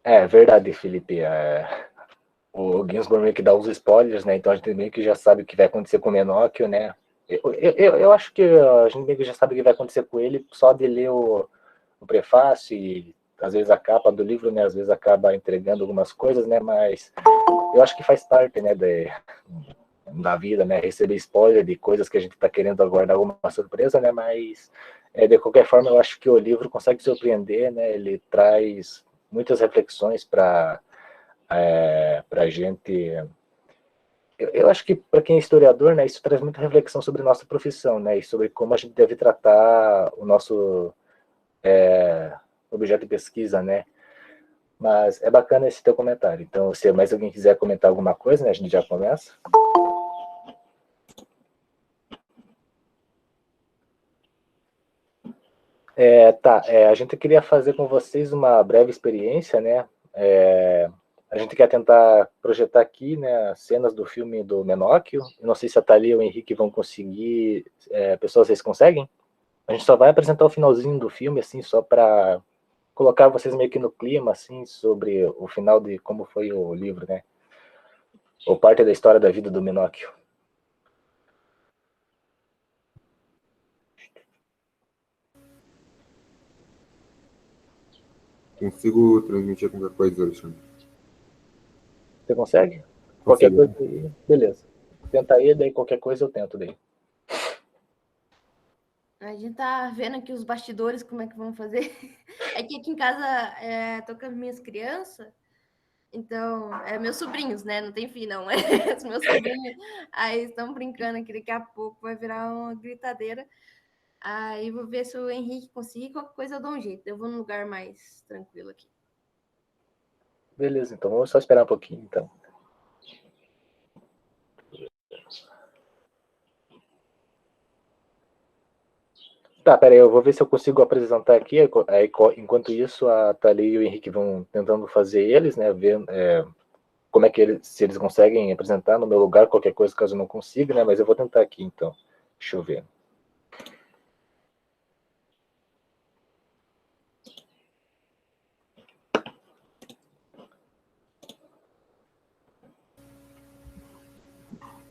É verdade, Felipe. O Ginsburg meio que dá os spoilers, né? Então a gente meio que já sabe o que vai acontecer com o Menóquio, né? Eu acho que a gente meio que já sabe o que vai acontecer com ele só de ler o prefácio e às vezes a capa do livro, né? Às vezes acaba entregando algumas coisas, né? Mas eu acho que faz parte, né? Da vida, né? Receber spoiler de coisas que a gente está querendo aguardar alguma surpresa, né? Mas de qualquer forma, eu acho que o livro consegue surpreender, né? Ele traz muitas reflexões para a gente. Eu acho que para quem é historiador, né, isso traz muita reflexão sobre nossa profissão, né, e sobre como a gente deve tratar o nosso objeto de pesquisa, né. Mas é bacana esse teu comentário. Então, se mais alguém quiser comentar alguma coisa, né, a gente já começa. A gente queria fazer com vocês uma breve experiência, né. A gente quer tentar projetar aqui, né, cenas do filme do Menóquio. Eu não sei se a Thalia e o Henrique vão conseguir. Pessoal, vocês conseguem? A gente só vai apresentar o finalzinho do filme, assim, só para colocar vocês meio que no clima, assim, sobre o final de como foi o livro, né? Ou parte da história da vida do Minóquio. Consigo transmitir qualquer coisa, Alexandre? Você consegue? Qualquer Consigo. coisa aí, beleza. Tenta aí, daí qualquer coisa eu tento daí. A gente tá vendo aqui os bastidores, como é que vão fazer. É que aqui em casa tô com as minhas crianças, então, meus sobrinhos, né? Não tem filho, não. Os meus sobrinhos aí estão brincando aqui, daqui a pouco vai virar uma gritadeira. Aí vou ver se o Henrique conseguir, qualquer coisa eu dou um jeito. Eu vou num lugar mais tranquilo aqui. Beleza, então vamos só esperar um pouquinho, então. Tá, peraí, eu vou ver se eu consigo apresentar aqui. Aí, enquanto isso, a Thalia e o Henrique vão tentando fazer eles, né? Ver como é que se eles conseguem apresentar no meu lugar, qualquer coisa, caso eu não consiga, né? Mas eu vou tentar aqui, então. Deixa eu ver.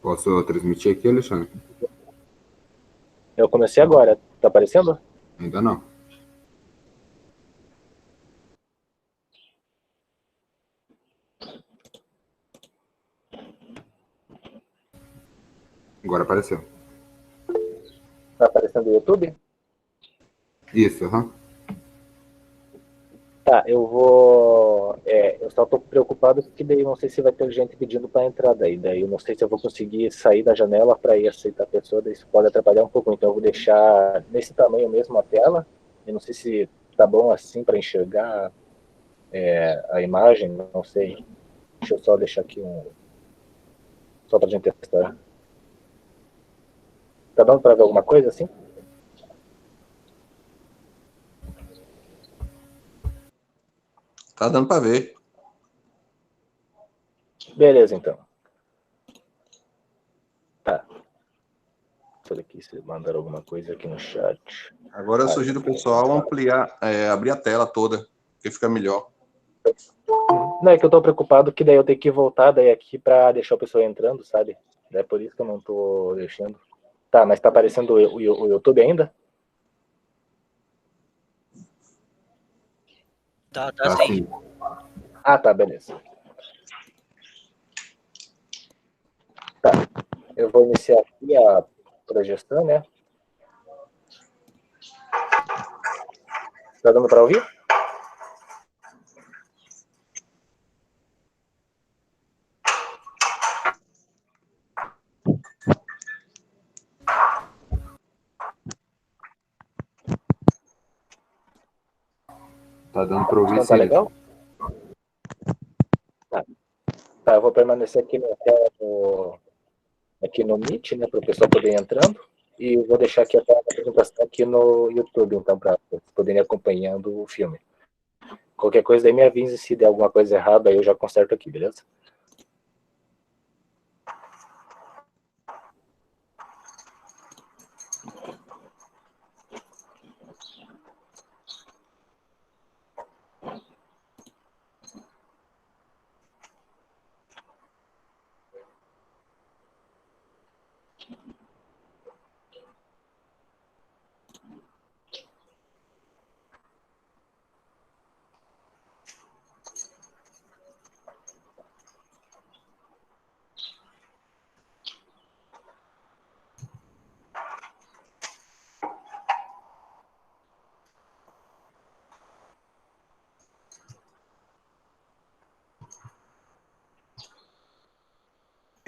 Posso transmitir aqui, Alexandre? Eu comecei agora. Tá aparecendo? Ainda não. Agora apareceu. Tá aparecendo no YouTube? Isso, aham. Tá, eu vou. Eu só tô preocupado porque daí eu não sei se vai ter gente pedindo para entrar daí. Daí eu não sei se eu vou conseguir sair da janela para ir aceitar a pessoa, daí isso pode atrapalhar um pouco. Então eu vou deixar nesse tamanho mesmo a tela. Eu não sei se tá bom assim para enxergar a imagem, não sei. Deixa eu só deixar aqui só pra gente testar. Tá dando para ver alguma coisa assim? Tá dando para ver. Beleza, então. Tá. Olha aqui se mandaram alguma coisa aqui no chat. Agora eu sugiro o pessoal ampliar, abrir a tela toda, que fica melhor. Não, é que eu tô preocupado que daí eu tenho que voltar daí aqui pra deixar o pessoal entrando, sabe? É por isso que eu não tô deixando. Tá, mas tá aparecendo o YouTube ainda? Tá Tá sim. sim. Ah, tá, beleza. Tá, eu vou iniciar aqui a projeção, né? Tá dando pra ouvir? Tá dando pra ouvir Então tá sim, legal? Alexandre. Tá, eu vou permanecer aqui na tela aqui no Meet, né, para o pessoal poder ir entrando. E eu vou deixar aqui a tela da apresentação aqui no YouTube, então, para vocês poderem ir acompanhando o filme. Qualquer coisa aí me avise se der alguma coisa errada, aí eu já conserto aqui, beleza?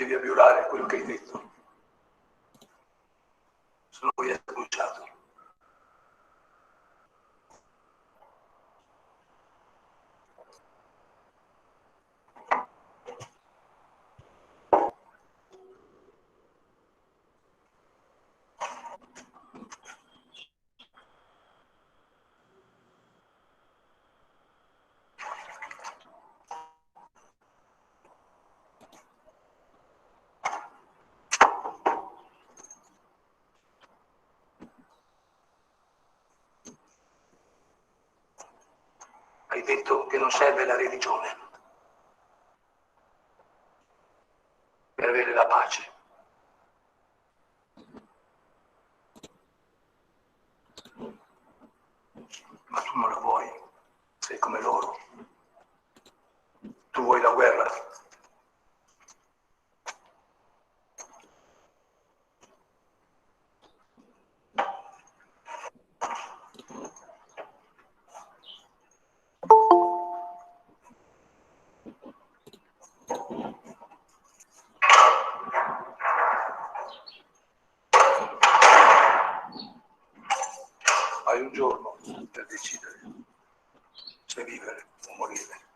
devi abiurare quello che hai detto. Sono poi sbucciato. Hai detto che non serve la religione per avere la pace. Ma tu non la vuoi. Sei come loro. Tu vuoi la guerra. Hai un giorno per decidere se vivere o morire.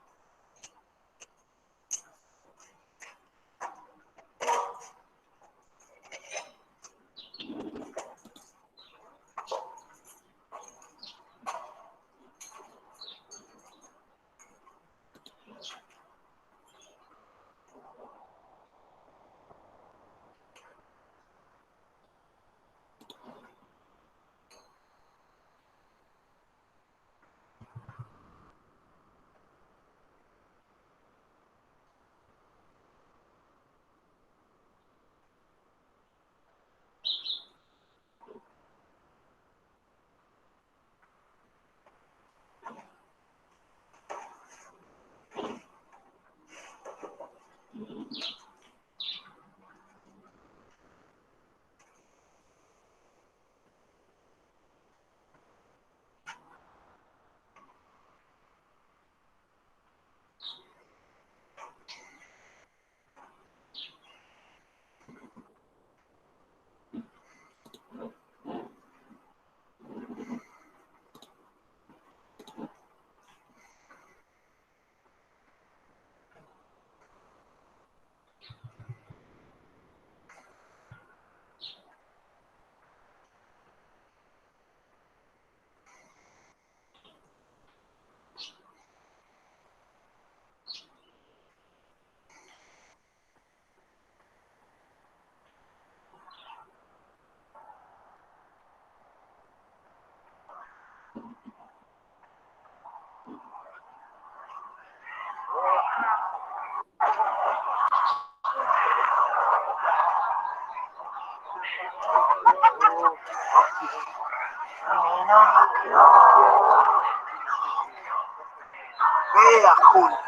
Mea culpa.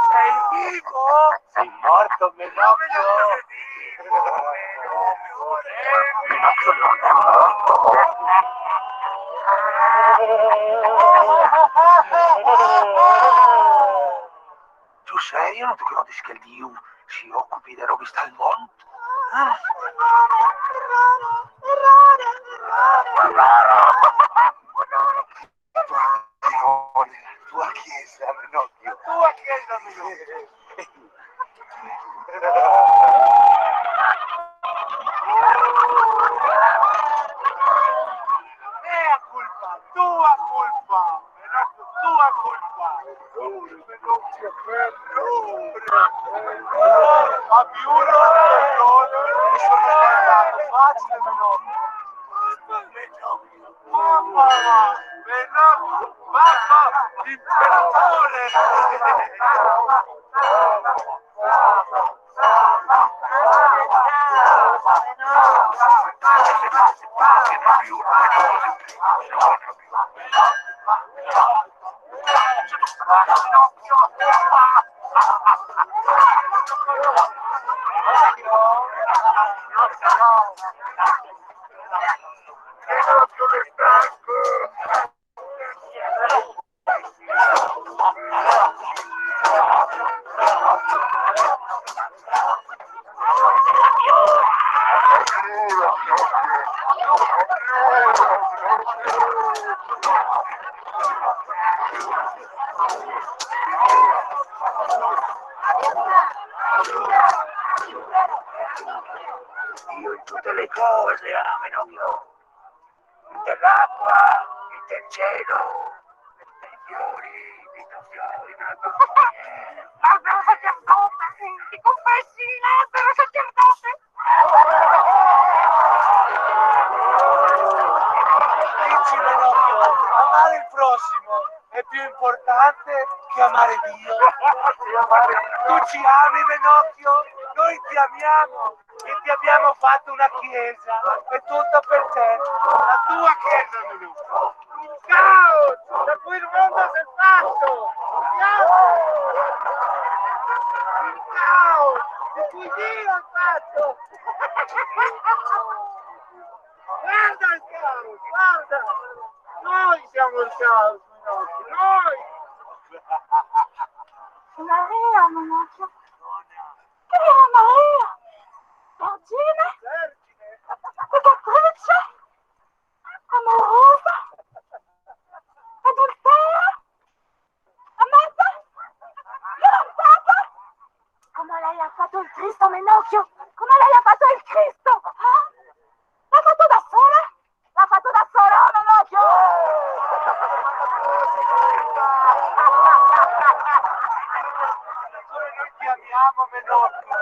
Sei vivo? Sei morto, Menocchio? Menocchio non è morto. Tu sei? Io non ti credi che il Dio si occupi delle robe al mondo? Tua chiesa, Menocchio. Tua chiesa, Menocchio. Mea culpa, tua culpa. Menocchio, tua culpa. Menocchio, abbi uno mi sono sbagliato. Facile, Menocchio. Mamma, Menocchio, mamma, l'imperatore. Pinocchio le stanco! Io in tutte le cose Pinocchio. Dell'acqua, del cielo, dei fiori, dei fiori, l'albero sacerdote, ti confessi, l'albero sacerdote. Dici Pinocchio, amare il prossimo è più importante che amare Dio. Tu ci ami Pinocchio, noi ti amiamo e ti abbiamo fatto una chiesa, è tutto per te, la tua chiesa Pinocchio. Un caos, da cui il mondo si è fatto, un caos, di cui Dio ha fatto. Guarda il caos, guarda, noi siamo il caos Pinocchio, noi. Maria, Pinocchio. Che è Maria? Vergine? Vergine. Beatrice? Amorosa? Adultera? Amata? Fidanzata? Come lei ha fatto il Cristo, Pinocchio? Come lei ha fatto il Cristo? L'ha fatto da sola? L'ha fatto da sola, Pinocchio? Noi ti amiamo Pinocchio.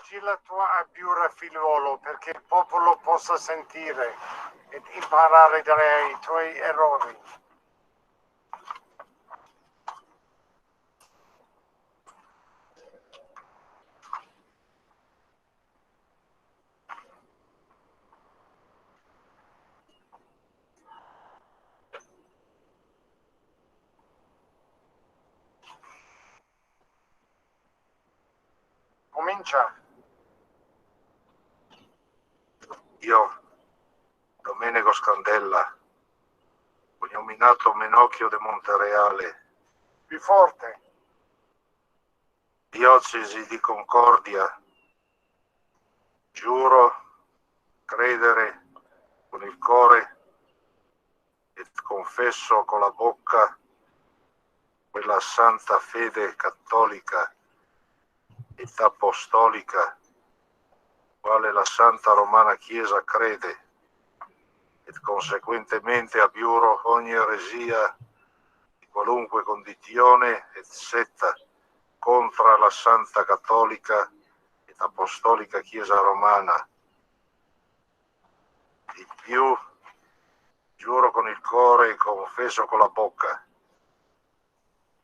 leggi la tua Abiura, figliuolo, perché il popolo possa sentire ed imparare dai tuoi errori. Comincia. Io, Domenico Scandella, ho nominato Menocchio de Montereale, Più forte. diocesi di Concordia, giuro credere con il cuore e confesso con la bocca quella santa fede cattolica ed apostolica, quale la Santa Romana Chiesa crede, ed conseguentemente abiuro ogni eresia di qualunque condizione ed setta contra la Santa Cattolica ed Apostolica Chiesa Romana. Di più, giuro con il cuore e confesso con la bocca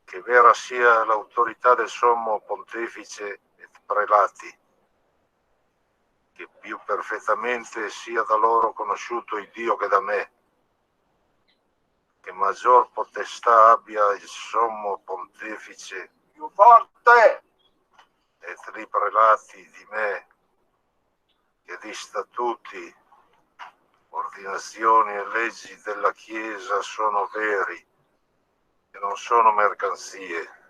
che vera sia l'autorità del Sommo Pontefice ed prelati, che più perfettamente sia da loro conosciuto il Dio che da me, che maggior potestà abbia il Sommo Pontefice Più forte. ed i prelati di me, che di statuti, ordinazioni e leggi della Chiesa sono veri, che non sono mercanzie.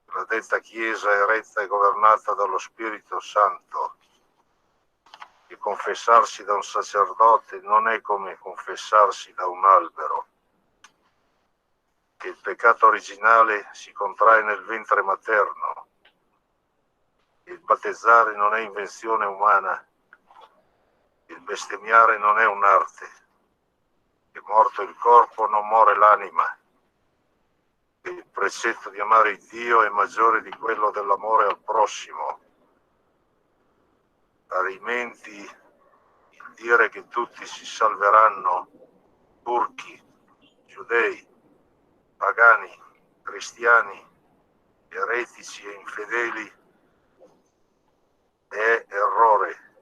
La detta Chiesa è retta e governata dallo Spirito Santo, che confessarsi da un sacerdote non è come confessarsi da un albero, che il peccato originale si contrae nel ventre materno, che il battezzare non è invenzione umana, il bestemmiare non è un'arte, che morto il corpo non muore l'anima, che il precetto di amare il Dio è maggiore di quello dell'amore al prossimo. Parimenti il dire che tutti si salveranno, turchi, giudei, pagani, cristiani, eretici e infedeli, è errore.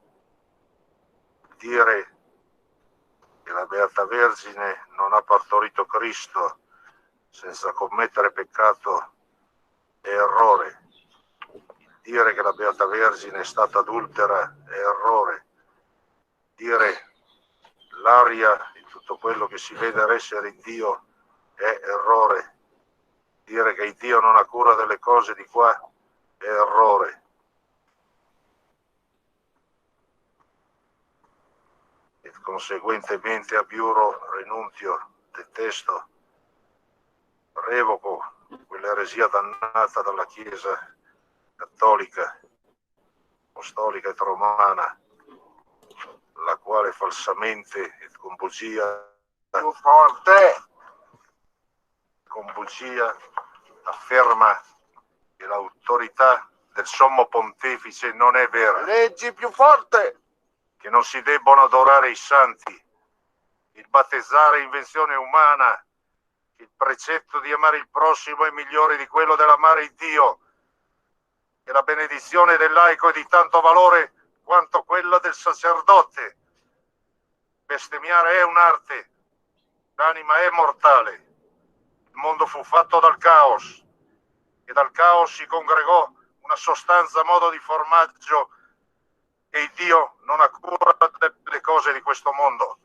Dire che la Beata Vergine non ha partorito Cristo senza commettere peccato è errore. Dire che la Beata Vergine è stata adultera è errore. Dire l'aria e tutto quello che si vede essere in Dio è errore. Dire che il Dio non ha cura delle cose di qua è errore. E conseguentemente abiuro, renunzio, detesto, revoco quell'eresia dannata dalla Chiesa cattolica, apostolica e romana, la quale falsamente e con bugia Più forte. afferma che l'autorità del Sommo Pontefice non è vera, Leggi più forte. che non si debbono adorare i santi, il battezzare è invenzione umana, il precetto di amare il prossimo è migliore di quello dell'amare il Dio, che la benedizione del laico è di tanto valore quanto quella del sacerdote. Bestemmiare è un'arte, l'anima è mortale. Il mondo fu fatto dal caos e dal caos si congregò una sostanza a modo di formaggio e il Dio non ha cura delle cose di questo mondo.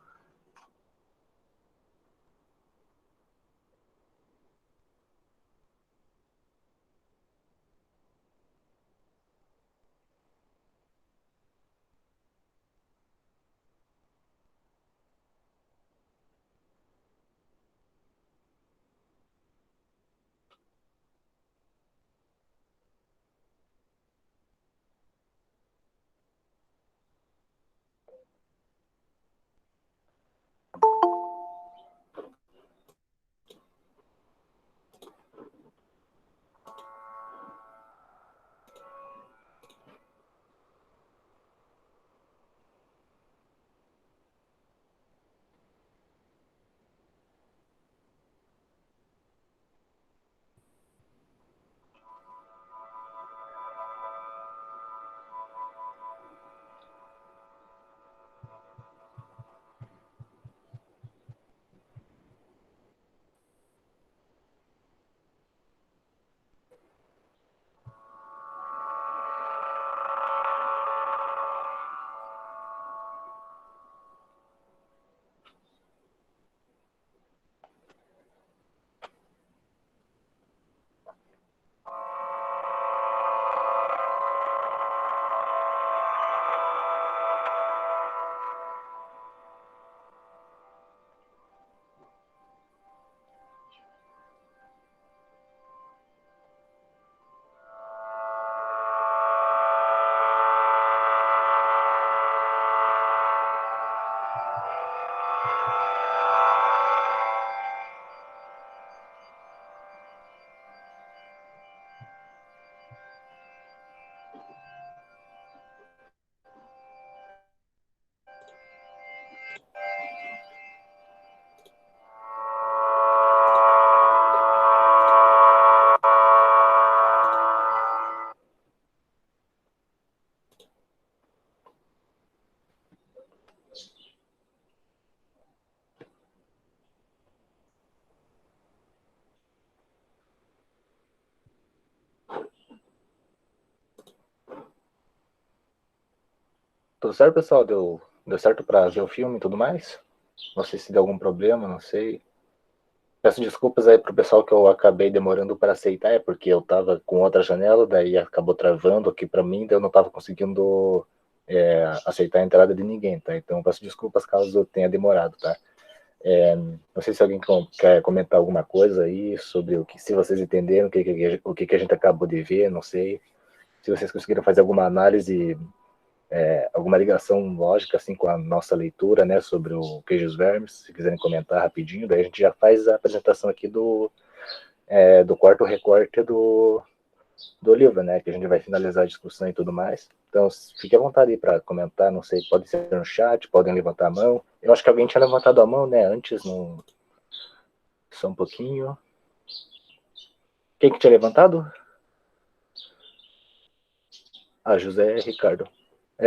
Tudo certo, pessoal? Deu certo para ver o filme e tudo mais? Não sei se deu algum problema, não sei. Peço desculpas aí pro pessoal que eu acabei demorando para aceitar, é porque eu tava com outra janela, daí acabou travando aqui para mim, daí eu não tava conseguindo aceitar a entrada de ninguém, tá? Então peço desculpas caso eu tenha demorado, tá? Não sei se alguém quer comentar alguma coisa aí sobre se vocês entenderam o que a gente acabou de ver, não sei. Se vocês conseguiram fazer alguma análise, alguma ligação lógica assim com a nossa leitura, né, sobre o Queijos Vermes, se quiserem comentar rapidinho, daí a gente já faz a apresentação aqui do quarto recorte do livro, né, que a gente vai finalizar a discussão e tudo mais. Então, fique à vontade aí para comentar, não sei, pode ser no chat, podem levantar a mão. Eu acho que alguém tinha levantado a mão, né, antes, só um pouquinho. Quem que tinha levantado? José Ricardo.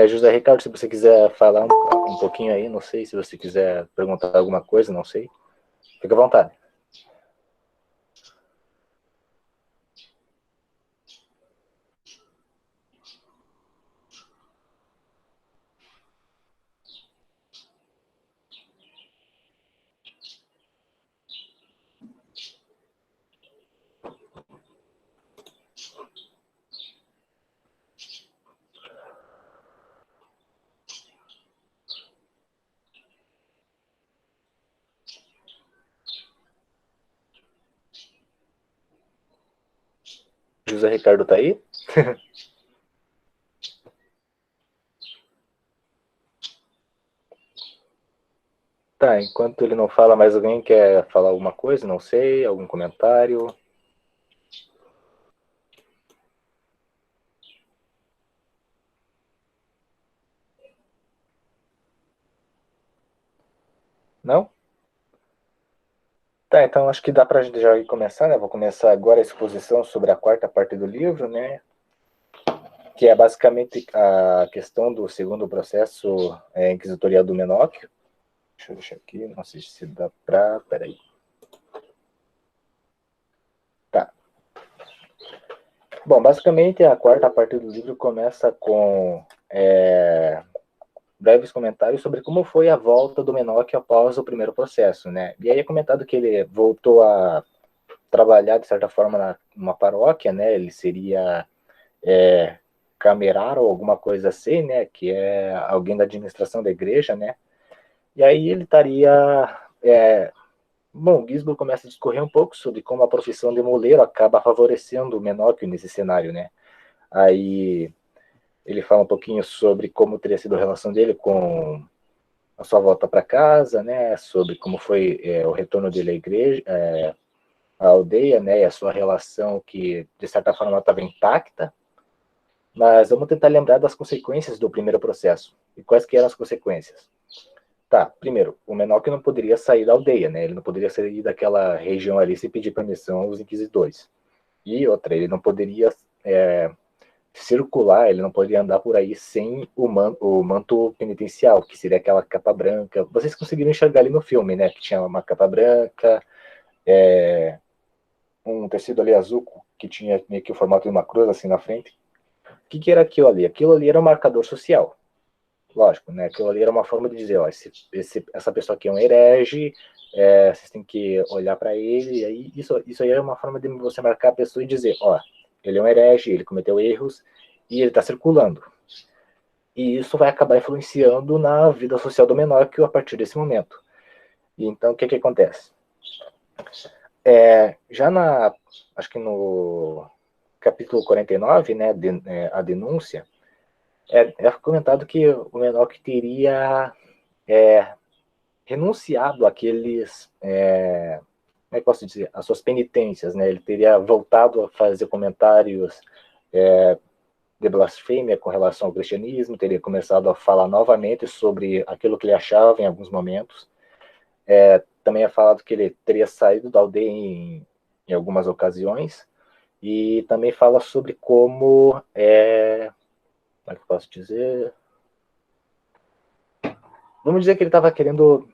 José Ricardo, se você quiser falar um pouquinho aí, não sei, se você quiser perguntar alguma coisa, não sei, fica à vontade. José Ricardo tá aí? Tá, enquanto ele não fala, mais alguém quer falar alguma coisa? Não sei, algum comentário? Não? Tá, então acho que dá pra gente já ir começar, né? Vou começar agora a exposição sobre a quarta parte do livro, né? Que é basicamente a questão do segundo processo inquisitorial do Menóquio. Deixa eu deixar aqui, não sei se dá pra... Peraí. Tá. Bom, basicamente a quarta parte do livro começa com breves comentários sobre como foi a volta do Menóquio após o primeiro processo, né? E aí é comentado que ele voltou a trabalhar, de certa forma, numa paróquia, né? Ele seria camerário ou alguma coisa assim, né? Que é alguém da administração da igreja, né? E aí ele estaria... Bom, Gisborne começa a discorrer um pouco sobre como a profissão de moleiro acaba favorecendo o Menóquio nesse cenário, né? Aí ele fala um pouquinho sobre como teria sido a relação dele com a sua volta para casa, né? Sobre como foi o retorno dele à igreja, à aldeia, né? E a sua relação que, de certa forma, estava intacta. Mas vamos tentar lembrar das consequências do primeiro processo. E quais que eram as consequências? Tá, primeiro, o Menóquio não poderia sair da aldeia, né? Ele não poderia sair daquela região ali sem pedir permissão aos inquisidores. E outra, ele não poderia circular, ele não poderia andar por aí sem o manto penitencial, que seria aquela capa branca. Vocês conseguiram enxergar ali no filme, né? Que tinha uma capa branca, um tecido ali azul, que tinha meio que o formato de uma cruz assim na frente. O que era aquilo ali? Aquilo ali era um marcador social. Lógico, né? Aquilo ali era uma forma de dizer, ó, essa pessoa aqui é um herege, vocês têm que olhar para ele, e aí isso aí é uma forma de você marcar a pessoa e dizer, ó, ele é um herege, ele cometeu erros, e ele está circulando. E isso vai acabar influenciando na vida social do Menóquio a partir desse momento. E então, o que acontece? Acho que no capítulo 49, né, a denúncia, é comentado que o Menóquio teria renunciado àqueles, como é que posso dizer, às suas penitências, né? Ele teria voltado a fazer comentários de blasfêmia com relação ao cristianismo, teria começado a falar novamente sobre aquilo que ele achava em alguns momentos. Também é falado que ele teria saído da aldeia em algumas ocasiões, e também fala sobre como é que eu posso dizer? Vamos dizer que ele estava querendo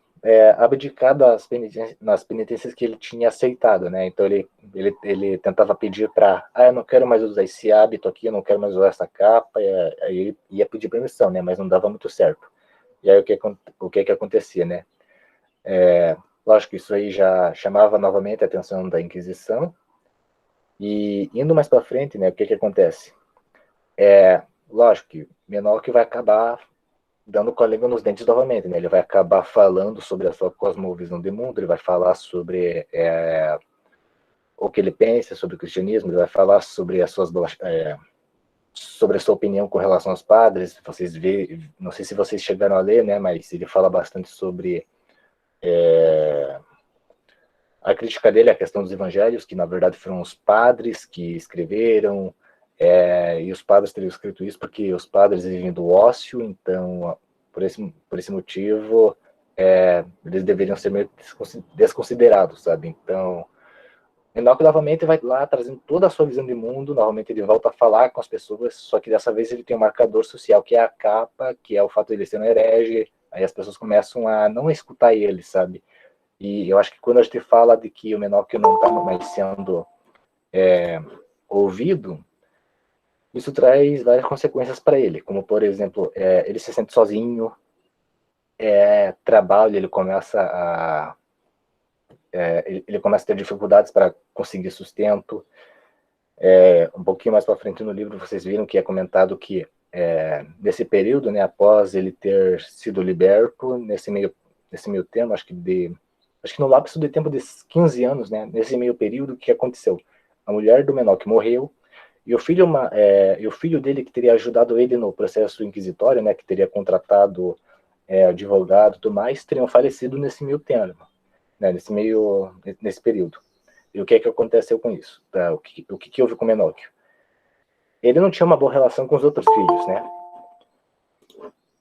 abdicar nas penitências que ele tinha aceitado, né? Então ele tentava pedir para, eu não quero mais usar esse hábito aqui, eu não quero mais usar essa capa, aí ele ia pedir permissão, né? Mas não dava muito certo. E aí o que acontecia, né? Lógico que isso aí já chamava novamente a atenção da Inquisição. E indo mais para frente, né? O que acontece? Lógico que Menoque vai acabar dando com a língua nos dentes novamente, né? Ele vai acabar falando sobre a sua cosmovisão de mundo, ele vai falar sobre o que ele pensa sobre o cristianismo, ele vai falar sobre sobre a sua opinião com relação aos padres. Vocês não sei se vocês chegaram a ler, né? Mas ele fala bastante sobre a crítica dele à questão dos evangelhos, que na verdade foram os padres que escreveram. E os padres teriam escrito isso porque os padres vivem do ócio, então, por esse motivo, eles deveriam ser meio desconsiderados, sabe? Então, Enoque novamente vai lá trazendo toda a sua visão de mundo, novamente ele volta a falar com as pessoas, só que dessa vez ele tem um marcador social, que é a capa, que é o fato de ele ser um herege, aí as pessoas começam a não escutar ele, sabe? E eu acho que quando a gente fala de que o Enoque não está mais sendo ouvido, isso traz várias consequências para ele, como, por exemplo, ele se sente sozinho, trabalho, ele começa a ter dificuldades para conseguir sustento. Um pouquinho mais para frente no livro, vocês viram que é comentado que nesse período, né, após ele ter sido liberto, nesse meio tempo, acho que no lapso de tempo de 15 anos, né, nesse meio período, o que aconteceu? A mulher do Menoque morreu, e o filho dele, que teria ajudado ele no processo inquisitório, né, que teria contratado advogado e tudo mais, teriam falecido nesse meio termo, né, nesse período. E o que aconteceu com isso? Tá? O que houve com o Menoque? Ele não tinha uma boa relação com os outros filhos, né?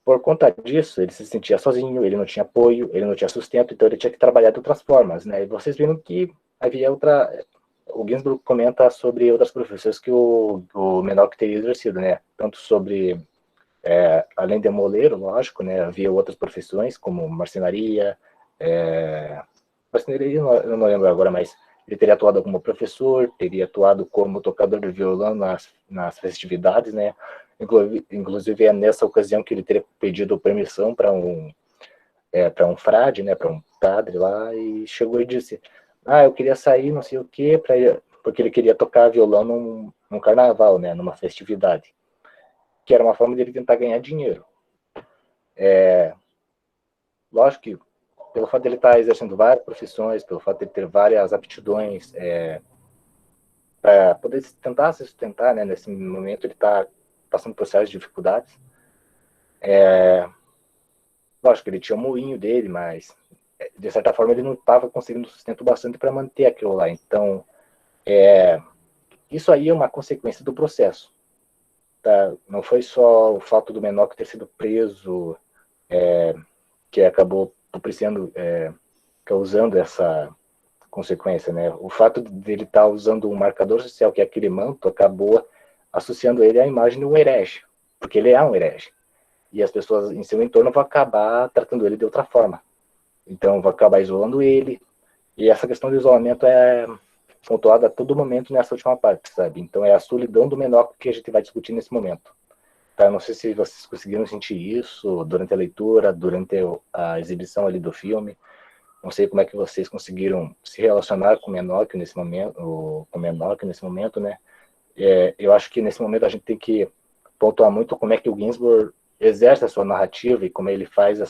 Por conta disso, ele se sentia sozinho, ele não tinha apoio, ele não tinha sustento, então ele tinha que trabalhar de outras formas, né? E vocês viram que havia o Ginsburg comenta sobre outras profissões que o Menoque teria exercido, né? Tanto sobre, além de moleiro, lógico, né? Havia outras profissões, como marcenaria, marcenaria eu não lembro agora, mas ele teria atuado como professor, teria atuado como tocador de violão nas festividades, né? Inclusive é nessa ocasião que ele teria pedido permissão para um frade, né? Para um padre lá, e chegou e disse: eu queria sair, não sei o quê, porque ele queria tocar violão num carnaval, né? Numa festividade, que era uma forma dele tentar ganhar dinheiro. Lógico que pelo fato de ele estar exercendo várias profissões, pelo fato de ele ter várias aptidões, para poder tentar se sustentar, né? Nesse momento ele está passando por sérias dificuldades. Lógico que ele tinha um moinho dele, mas de certa forma ele não estava conseguindo sustento bastante para manter aquilo lá. Então, isso aí é uma consequência do processo. Tá? Não foi só o fato do Menoque ter sido preso que acabou causando essa consequência, né? O fato dele estar usando um marcador social, que é aquele manto, acabou associando ele à imagem de um herege, porque ele é um herege. E as pessoas em seu entorno vão acabar tratando ele de outra forma. Então, vão acabar isolando ele. E essa questão do isolamento é pontuada a todo momento nessa última parte, sabe? Então, é a solidão do Menoque que a gente vai discutir nesse momento. Tá? Não sei se vocês conseguiram sentir isso durante a leitura, durante a exibição ali do filme. Não sei como é que vocês conseguiram se relacionar com o Menoque nesse momento, né? Eu acho que nesse momento a gente tem que pontuar muito como é que o Ginsburg exerce a sua narrativa e como ele faz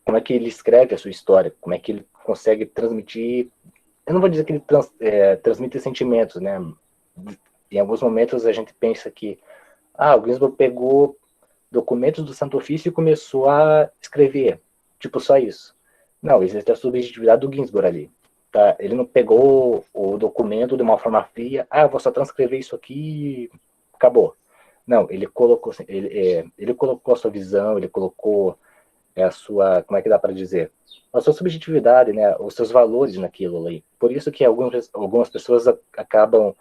como é que ele escreve a sua história, como é que ele consegue transmitir. Eu não vou dizer que ele transmite sentimentos, né? Em alguns momentos a gente pensa que o Ginsburg pegou documentos do Santo Ofício e começou a escrever, tipo, só isso. Não, existe a subjetividade do Ginsburg ali. Tá? Ele não pegou o documento de uma forma fria, vou só transcrever isso aqui e acabou. Não, ele colocou a sua visão, ele colocou a sua, como é que dá para dizer? A sua subjetividade, né? Os seus valores naquilo ali. Por isso que algumas pessoas acabam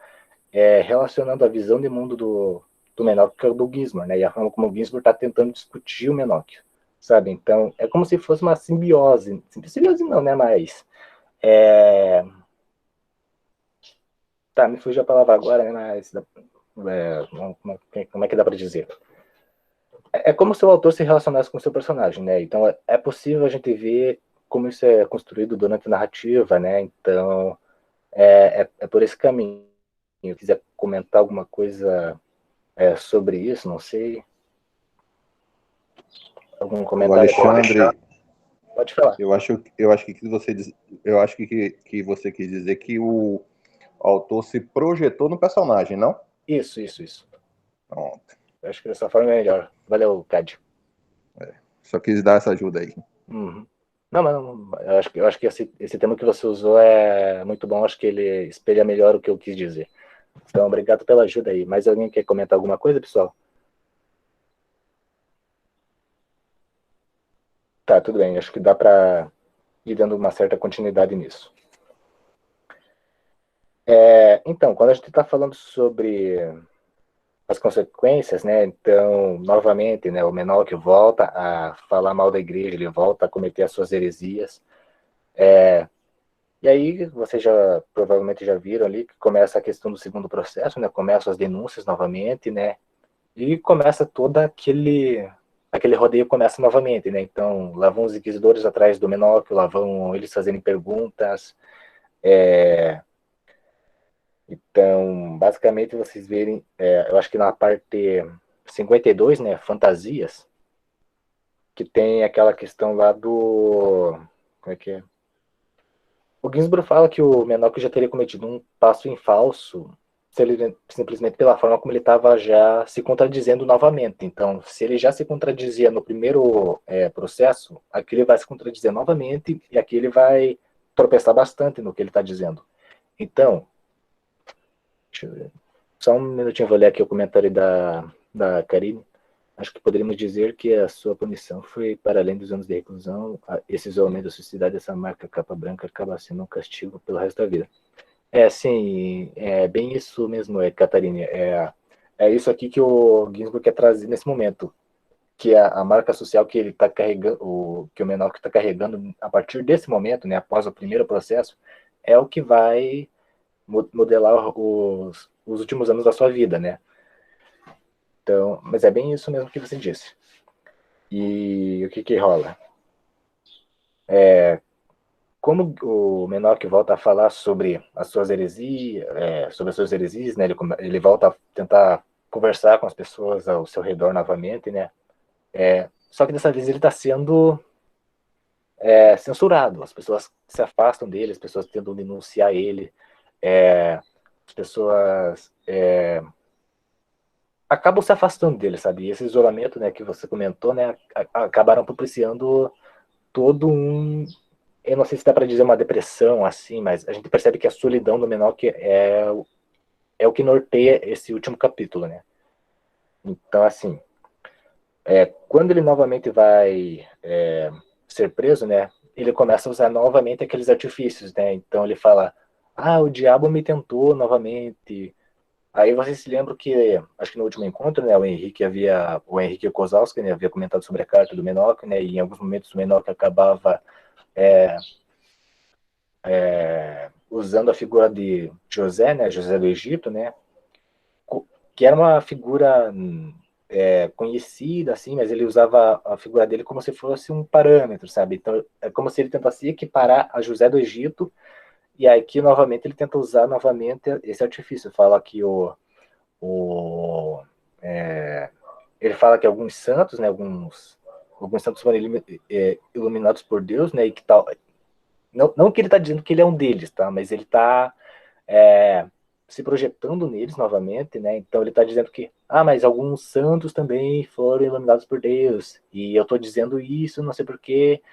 relacionando a visão de mundo do Menoque com o do Ginsburg, né? E a forma como o Ginsburg está tentando discutir o Menoque. sabe? Então, é como se fosse uma simbiose. Simbiose não, né? Mas, tá, me fugiu a palavra agora, né? Mas, como é que dá para dizer? É como se o autor se relacionasse com o seu personagem, né? Então, é possível a gente ver como isso é construído durante a narrativa, né? Então, é por esse caminho. Se quiser comentar alguma coisa sobre isso, não sei. Algum O comentário? Alexandre, Pode falar. eu acho que você eu acho que você quis dizer que o autor se projetou no personagem, não? Isso. Pronto. Eu acho que dessa forma é melhor. Valeu, Cad. Só quis dar essa ajuda aí. Uhum. Não, mas eu acho que esse tema que você usou é muito bom. Acho que ele espelha melhor o que eu quis dizer. Então, obrigado pela ajuda aí. Mais alguém quer comentar alguma coisa, pessoal? Tá, tudo bem. Acho que dá para ir dando uma certa continuidade nisso. Então, quando a gente está falando sobre as consequências, né? Então, novamente, né? O Menóquio volta a falar mal da igreja, ele volta a cometer as suas heresias. E aí, vocês provavelmente já viram ali que começa a questão do segundo processo, né? Começam as denúncias novamente, né? E começa todo aquele rodeio começa novamente, né? Então, lá vão os inquisidores atrás do Menóquio, lá vão eles fazendo perguntas. Então, basicamente, vocês verem, eu acho que na parte 52, né? Fantasias, que tem aquela questão lá do... Como é que é? O Ginsburg fala que o Menóquio já teria cometido um passo em falso se ele, simplesmente pela forma como ele estava já se contradizendo novamente. Então, se ele já se contradizia no primeiro processo, aqui ele vai se contradizer novamente e aqui ele vai tropeçar bastante no que ele está dizendo. Então, deixa eu ver. Só um minutinho, vou ler aqui o comentário da Karine. Acho que poderíamos dizer que a sua punição foi para além dos anos de reclusão. Esse isolamento da sociedade, essa marca capa branca, acaba sendo um castigo pelo resto da vida. Sim, é bem isso mesmo, Catarina. É isso aqui que o Ginsburg quer trazer nesse momento, que a marca social que ele está carregando, que o Menor está carregando a partir desse momento, né, após o primeiro processo, é o que vai modelar os últimos anos da sua vida, né? Então, mas é bem isso mesmo que você disse. E o que rola? Como o Menor que volta a falar sobre as suas heresias, né? Ele volta a tentar conversar com as pessoas ao seu redor novamente, né? Só que dessa vez ele está sendo censurado. As pessoas se afastam dele, as pessoas tentam denunciar ele, as pessoas acabam se afastando dele, sabe? E esse isolamento, né, que você comentou, né, acabaram propiciando todo um... Eu não sei se dá para dizer uma depressão, assim, mas a gente percebe que a solidão do Menor é o que norteia esse último capítulo, né? Então, assim, quando ele novamente vai ser preso, né, ele começa a usar novamente aqueles artifícios, né? Então ele fala, o diabo me tentou novamente. Aí vocês se lembram que, acho que no último encontro, né, o Henrique Kozlowski, né, havia comentado sobre a carta do Menor, né, e em alguns momentos o Menor acabava usando a figura de José, né, José do Egito, né, que era uma figura conhecida, assim, mas ele usava a figura dele como se fosse um parâmetro, sabe? Então, é como se ele tentasse equiparar a José do Egito, e aí aqui, novamente, ele tenta usar novamente esse artifício. Fala que ele fala que alguns santos, né, alguns santos foram iluminados por Deus, né, e que tal... Não que ele está dizendo que ele é um deles, tá? Mas ele está se projetando neles novamente, né? Então ele está dizendo que, mas alguns santos também foram iluminados por Deus, e eu estou dizendo isso, não sei porquê,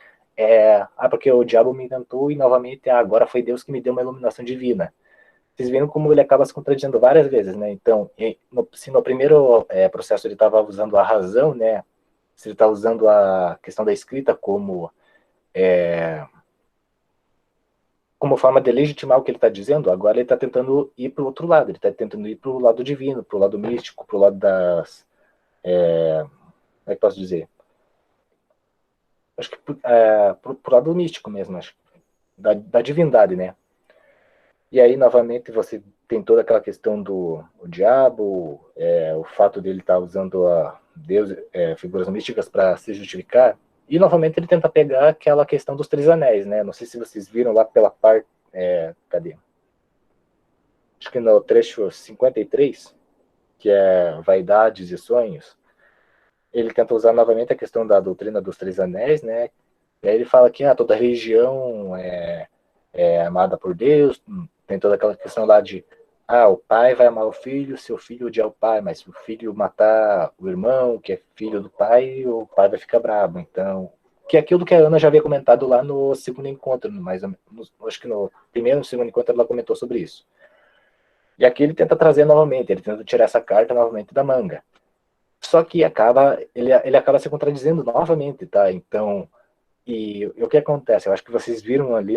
porque o diabo me encantou e novamente agora foi Deus que me deu uma iluminação divina. Vocês viram como ele acaba se contradizendo várias vezes, né? Então, se no primeiro processo ele estava usando a razão, né? Se ele está usando a questão da escrita como forma de legitimar o que ele está dizendo, agora ele está tentando ir para o outro lado, ele está tentando ir para o lado divino, para o lado místico, para o lado das... como é que posso dizer? acho que pro lado místico mesmo, acho, da divindade, né? E aí, novamente, você tem toda aquela questão do o diabo, o fato dele estar usando Deus, figuras místicas para se justificar. E, novamente, ele tenta pegar aquela questão dos três anéis, né? Não sei se vocês viram lá pela parte... cadê? Acho que no trecho 53, que é Vaidades e Sonhos, ele tenta usar novamente a questão da doutrina dos três anéis, né? E aí ele fala que toda religião é amada por Deus, tem toda aquela questão lá de o pai vai amar o filho, seu filho odiar o pai, mas se o filho matar o irmão, que é filho do pai, o pai vai ficar bravo. Então, que é aquilo que a Ana já havia comentado lá no segundo encontro, acho que no primeiro ou segundo encontro ela comentou sobre isso. E aqui ele tenta trazer novamente, ele tenta tirar essa carta novamente da manga. Só que ele acaba se contradizendo novamente, tá? Então, e o que acontece? Eu acho que vocês viram ali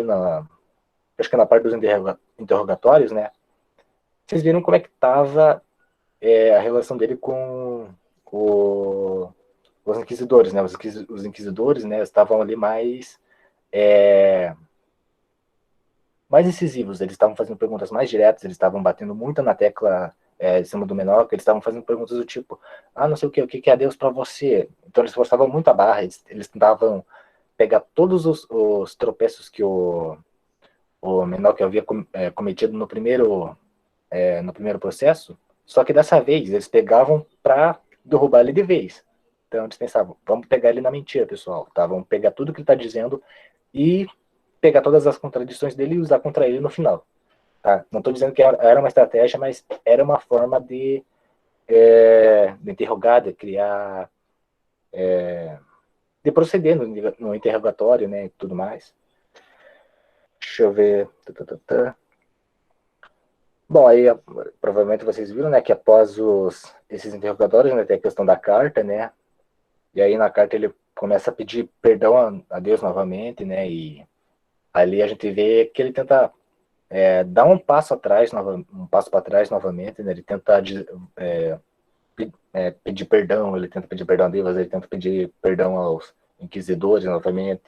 acho que na parte dos interrogatórios, né? Vocês viram como é que estava a relação dele com os inquisidores, né? Os inquisidores, né? Estavam ali mais incisivos. Eles estavam fazendo perguntas mais diretas. Eles estavam batendo muito na tecla em cima do menor. Eles estavam fazendo perguntas do tipo, não sei o que é Deus para você? Então eles forçavam muito a barra. Eles tentavam pegar todos os tropeços que o menor que havia cometido no primeiro processo, só que dessa vez eles pegavam para derrubar ele de vez. Então eles pensavam, vamos pegar ele na mentira, pessoal, tá? Vamos pegar tudo que ele está dizendo e pegar todas as contradições dele e usar contra ele no final. Tá? Não estou dizendo que era uma estratégia, mas era uma forma de interrogar, de criar, de proceder no interrogatório, né, e tudo mais. Deixa eu ver. Bom, aí provavelmente vocês viram, né, que após esses interrogatórios, né, tem a questão da carta, né, e aí na carta ele começa a pedir perdão a Deus novamente, né, e ali a gente vê que ele tenta dar um passo para trás novamente, né, ele tenta pedir perdão, ele tenta pedir perdão a Deus, ele tenta pedir perdão aos inquisidores novamente,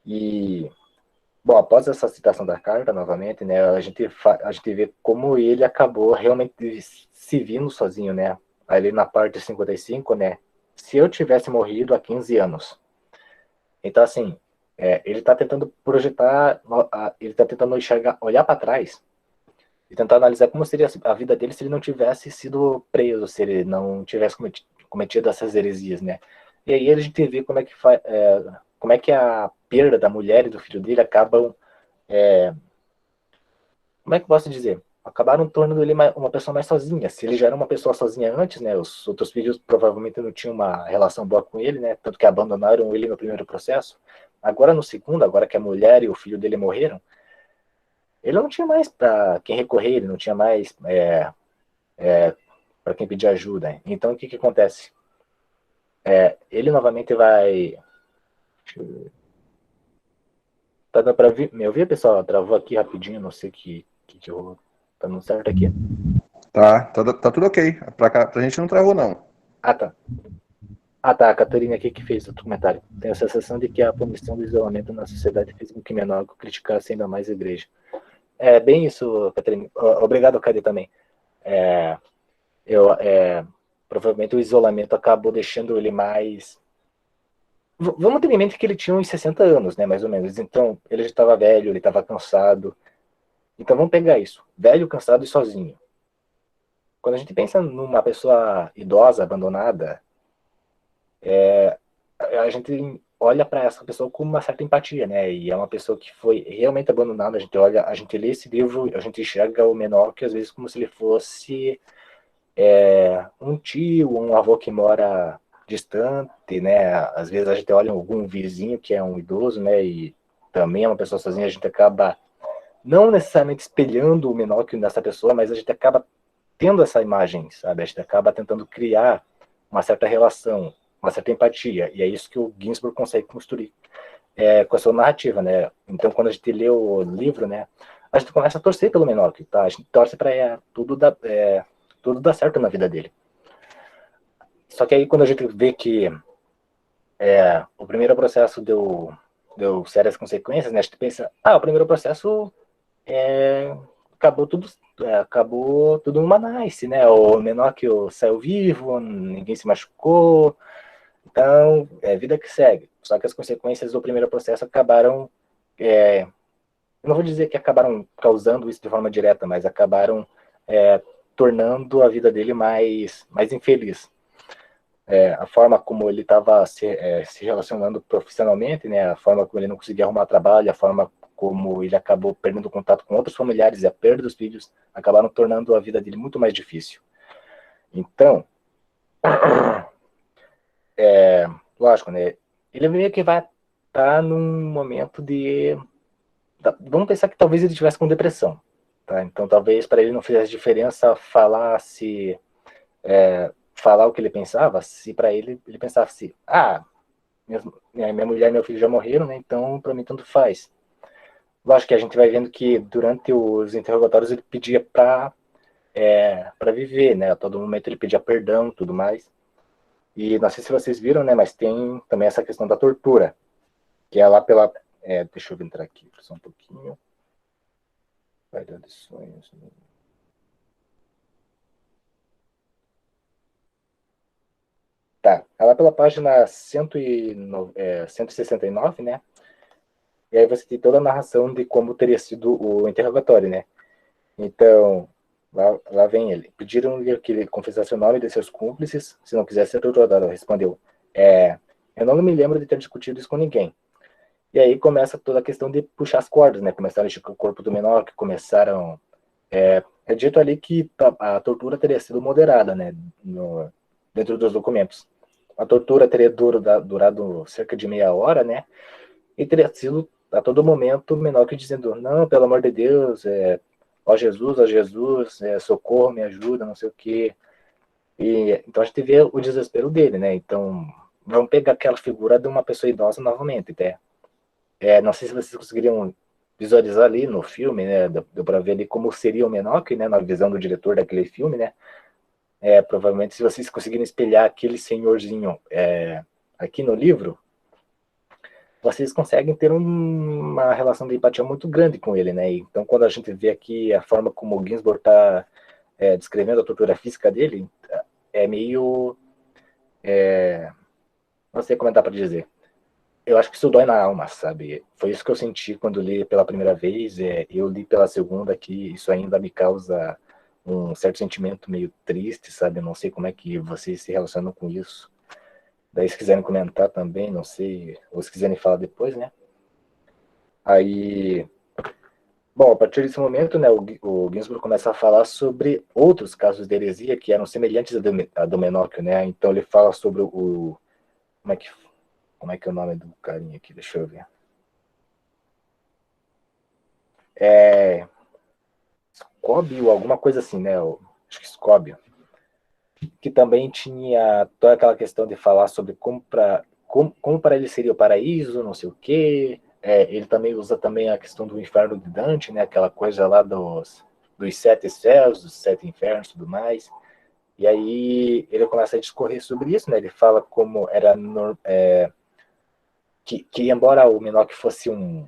e bom, após essa citação da carta, novamente, né, a gente vê como ele acabou realmente se vindo sozinho, né, ali na parte 55, né, se eu tivesse morrido há 15 anos. Então, assim, ele está tentando projetar, ele está tentando olhar para trás e tentar analisar como seria a vida dele se ele não tivesse sido preso, se ele não tivesse cometido essas heresias, né. E aí a gente vê como é que a perda da mulher e do filho dele acabam, como é que eu posso dizer? Acabaram tornando ele uma pessoa mais sozinha. Se ele já era uma pessoa sozinha antes, né, os outros filhos provavelmente não tinham uma relação boa com ele, né, tanto que abandonaram ele no primeiro processo. Agora no segundo, agora que a mulher e o filho dele morreram, ele não tinha mais para quem recorrer, ele não tinha mais para quem pedir ajuda. Então o que acontece? Ele novamente vai... Tá dando pra me ouvir, pessoal? Travou aqui rapidinho, não sei o que rolou. Tá dando certo aqui? Tá tudo ok. Pra gente não travou, não. Tá. Tá, a Catarina aqui que fez outro comentário. Tenho a sensação de que a punição do isolamento na sociedade fez com que menor criticasse ainda mais a igreja. É bem isso, Catarina. Obrigado, Cade, também. Provavelmente o isolamento acabou deixando ele mais... Vamos ter em mente que ele tinha uns 60 anos, né, mais ou menos. Então, ele já estava velho, ele estava cansado. Então, vamos pegar isso. Velho, cansado e sozinho. Quando a gente pensa numa pessoa idosa, abandonada, a gente olha para essa pessoa com uma certa empatia, né? E é uma pessoa que foi realmente abandonada. A gente lê esse livro, a gente enxerga o menor que às vezes como se ele fosse um tio, um avô que mora distante, né? Às vezes a gente olha algum vizinho que é um idoso, né? E também é uma pessoa sozinha, a gente acaba não necessariamente espelhando o menor que nessa pessoa, mas a gente acaba tendo essa imagem, sabe? A gente acaba tentando criar uma certa relação, uma certa empatia, e é isso que o Ginsburg consegue construir com a sua narrativa, né? Então, quando a gente lê o livro, né, a gente começa a torcer pelo menor, tá? A gente torce para tudo dar certo na vida dele. Só que aí, quando a gente vê que o primeiro processo deu sérias consequências, né? A gente pensa, o primeiro processo acabou tudo numa nice, né? O menor que saiu vivo, ninguém se machucou, então é vida que segue. Só que as consequências do primeiro processo acabaram, não vou dizer que acabaram causando isso de forma direta, mas acabaram tornando a vida dele mais infeliz. A forma como ele estava se relacionando profissionalmente, né? A forma como ele não conseguia arrumar trabalho, a forma como ele acabou perdendo contato com outros familiares e a perda dos filhos acabaram tornando a vida dele muito mais difícil. Então, lógico, né? Ele meio que vai estar num momento vamos pensar que talvez ele estivesse com depressão, tá? Então, talvez para ele não fizesse diferença falar o que ele pensava, se para ele pensasse, minha mulher e meu filho já morreram, né? Então, para mim, tanto faz. Lógico que a gente vai vendo que durante os interrogatórios ele pedia para viver, né? A todo momento ele pedia perdão e tudo mais. E não sei se vocês viram, né? Mas tem também essa questão da tortura, que é lá pela... deixa eu entrar aqui, só um pouquinho. Vai dar de sonhos. Tá, é lá pela página 169, né? E aí você tem toda a narração de como teria sido o interrogatório, né? Então, lá vem ele. Pediram-lhe que ele confessasse o nome de seus cúmplices, se não quisesse ser torturado. Respondeu, eu não me lembro de ter discutido isso com ninguém. E aí começa toda a questão de puxar as cordas, né? Começaram a esticar o corpo do menor, que começaram... É dito ali que a tortura teria sido moderada, né? Dentro dos documentos. A tortura teria durado cerca de meia hora, né? E teria sido, a todo momento, o menor que dizendo, não, pelo amor de Deus, ó Jesus, socorro, me ajuda, não sei o quê. Então a gente vê o desespero dele, né? Então, vamos pegar aquela figura de uma pessoa idosa novamente, até. Não sei se vocês conseguiriam visualizar ali no filme, né? Deu para ver ali como seria o Menoch, né? Na visão do diretor daquele filme, né? Provavelmente, se vocês conseguirem espelhar aquele senhorzinho aqui no livro, vocês conseguem ter uma relação de empatia muito grande com ele, né? Então, quando a gente vê aqui a forma como o Ginsburg está descrevendo a tortura física dele, é meio... não sei como dá para dizer. Eu acho que isso dói na alma, sabe? Foi isso que eu senti quando li pela primeira vez, eu li pela segunda, que isso ainda me causa um certo sentimento meio triste, sabe? Eu não sei como é que vocês se relacionam com isso. Daí, se quiserem comentar também, não sei, ou se quiserem falar depois, né? Aí, bom, a partir desse momento, né, o Ginsburg começa a falar sobre outros casos de heresia que eram semelhantes a do Menóquio, né? Então ele fala sobre como é que é o nome do carinha aqui? Deixa eu ver. Scóbio, alguma coisa assim, né? Acho que Scóbio. Que também tinha toda aquela questão de falar sobre como para ele seria o paraíso, não sei o quê. Ele também usa também a questão do inferno de Dante, né? Aquela coisa lá dos 7 céus, dos 7 infernos e tudo mais. E aí ele começa a discorrer sobre isso, né? Ele fala como era... que embora o Menoch fosse um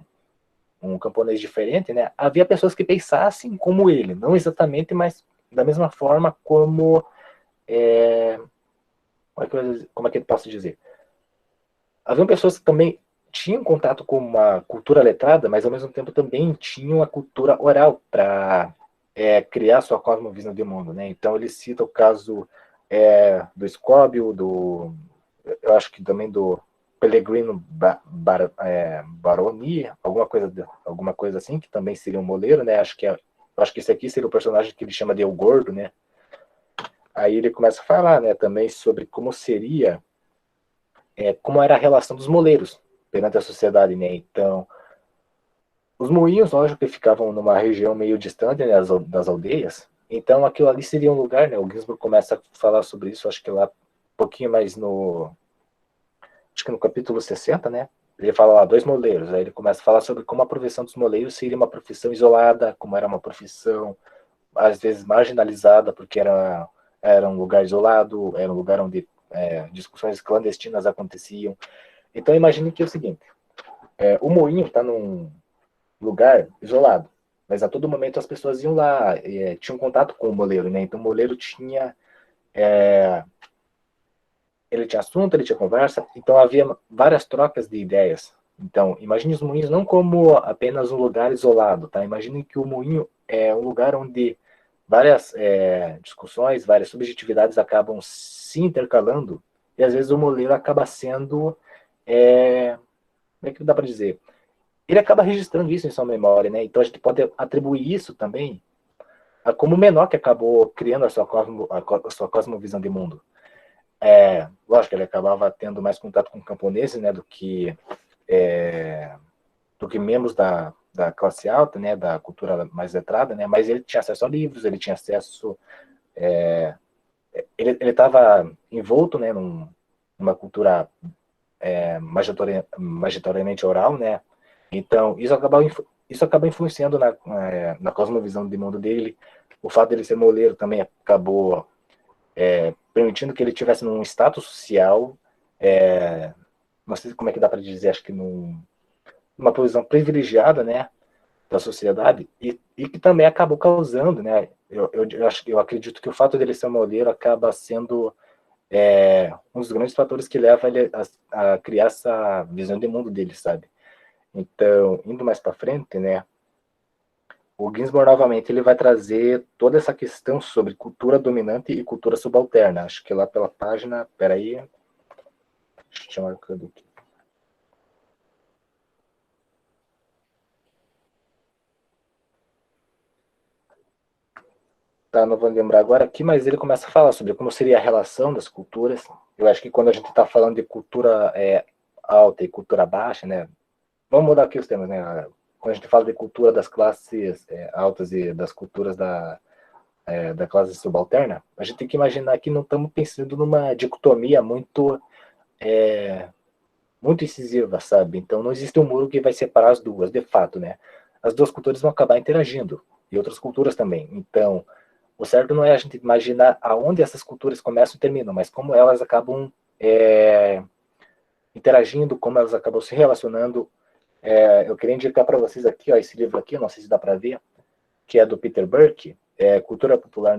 camponês diferente, né? Havia pessoas que pensassem como ele. Não exatamente, mas da mesma forma como... como é que eu posso dizer? Haviam pessoas que também tinham contato com uma cultura letrada, mas ao mesmo tempo também tinham a cultura oral para criar sua cosmovisão de mundo, né? Então ele cita o caso do Scóbio, eu acho que também do Pellegrino Baroni, alguma coisa assim, que também seria um moleiro, né? Acho que esse aqui seria o personagem que ele chama de El Gordo, né? Aí ele começa a falar, né, também sobre como seria, como era a relação dos moleiros perante a sociedade, né? Então, os moinhos, lógico, que ficavam numa região meio distante, né, das aldeias. Então, aquilo ali seria um lugar, né? O Ginsburg começa a falar sobre isso, acho que lá um pouquinho mais acho que no capítulo 60, né? Ele fala lá, 2 moleiros. Aí ele começa a falar sobre como a profissão dos moleiros seria uma profissão isolada, como era uma profissão, às vezes, marginalizada, porque era um lugar isolado, era um lugar onde discussões clandestinas aconteciam. Então imagine que é o seguinte, o moinho está num lugar isolado, mas a todo momento as pessoas iam lá, tinham contato com o moleiro, né? Então o moleiro tinha ele tinha assunto, ele tinha conversa, então havia várias trocas de ideias. Então, imagine os moinhos não como apenas um lugar isolado, tá? Imagine que o moinho é um lugar onde várias discussões, várias subjetividades acabam se intercalando, e às vezes o moleiro acaba sendo, como é que dá para dizer? Ele acaba registrando isso em sua memória, né? Então a gente pode atribuir isso também a como o menor que acabou criando a sua cosmovisão de mundo. Lógico, ele acabava tendo mais contato com camponeses, né, do que membros da classe alta, né, da cultura mais letrada, né, mas ele tinha acesso a livros, ele tinha acesso, ele estava envolto, né, numa cultura majoritariamente oral, né, então isso acaba influenciando na cosmovisão de mundo dele. O fato dele ser moleiro também acabou permitindo que ele tivesse num status social, não sei como é que dá para dizer, acho que numa posição privilegiada, né, da sociedade, e que também acabou causando, né, eu acredito que o fato dele ser moleiro acaba sendo um dos grandes fatores que leva ele a criar essa visão de mundo dele, sabe? Então, indo mais para frente, né, o Ginsburg, novamente, ele vai trazer toda essa questão sobre cultura dominante e cultura subalterna. Acho que lá pela página, peraí, deixa eu marcando aqui. Tá, não vou lembrar agora aqui, mas ele começa a falar sobre como seria a relação das culturas. Eu acho que quando a gente está falando de cultura alta e cultura baixa, né, vamos mudar aqui os termos, né, quando a gente fala de cultura das classes altas e das culturas da classe subalterna, a gente tem que imaginar que não estamos pensando numa dicotomia muito incisiva, sabe? Então não existe um muro que vai separar as duas, de fato, né? As duas culturas vão acabar interagindo, e outras culturas também. Então, o certo não é a gente imaginar aonde essas culturas começam e terminam, mas como elas acabam interagindo, como elas acabam se relacionando. Eu queria indicar para vocês aqui, ó, esse livro aqui, não sei se dá para ver, que é do Peter Burke, Cultura Popular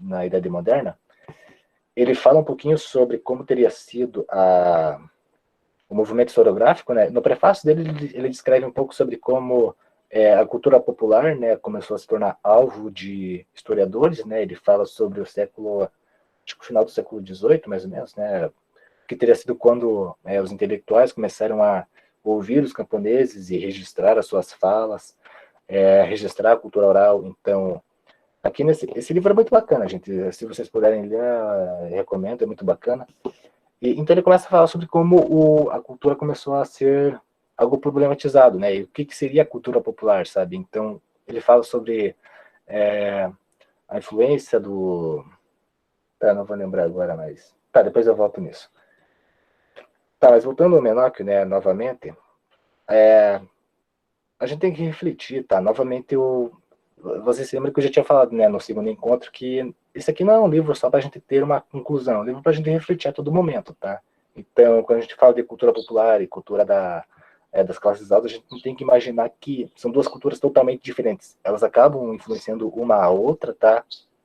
na Idade Moderna. Ele fala um pouquinho sobre como teria sido o movimento historiográfico, né? No prefácio dele, ele descreve um pouco sobre como a cultura popular, né, começou a se tornar alvo de historiadores, né? Ele fala sobre o século, acho que o final do século XVIII, mais ou menos, né? Que teria sido quando os intelectuais começaram a ouvir os camponeses e registrar as suas falas, registrar a cultura oral. Então, aqui esse livro é muito bacana, gente. Se vocês puderem ler, recomendo, é muito bacana. Então ele começa a falar sobre como a cultura começou a ser algo problematizado, né? E o que seria a cultura popular, sabe? Então ele fala sobre a influência do... não vou lembrar agora, mas... depois eu volto nisso. Mas voltando ao Menóquio, né, novamente, a gente tem que refletir, tá? Novamente, você se lembra que eu já tinha falado, né, no segundo encontro, que isso aqui não é um livro só para a gente ter uma conclusão, é um livro para a gente refletir a todo momento, tá? Então, quando a gente fala de cultura popular e cultura das classes altas, a gente não tem que imaginar que são duas culturas totalmente diferentes. Elas acabam influenciando uma a outra, tá?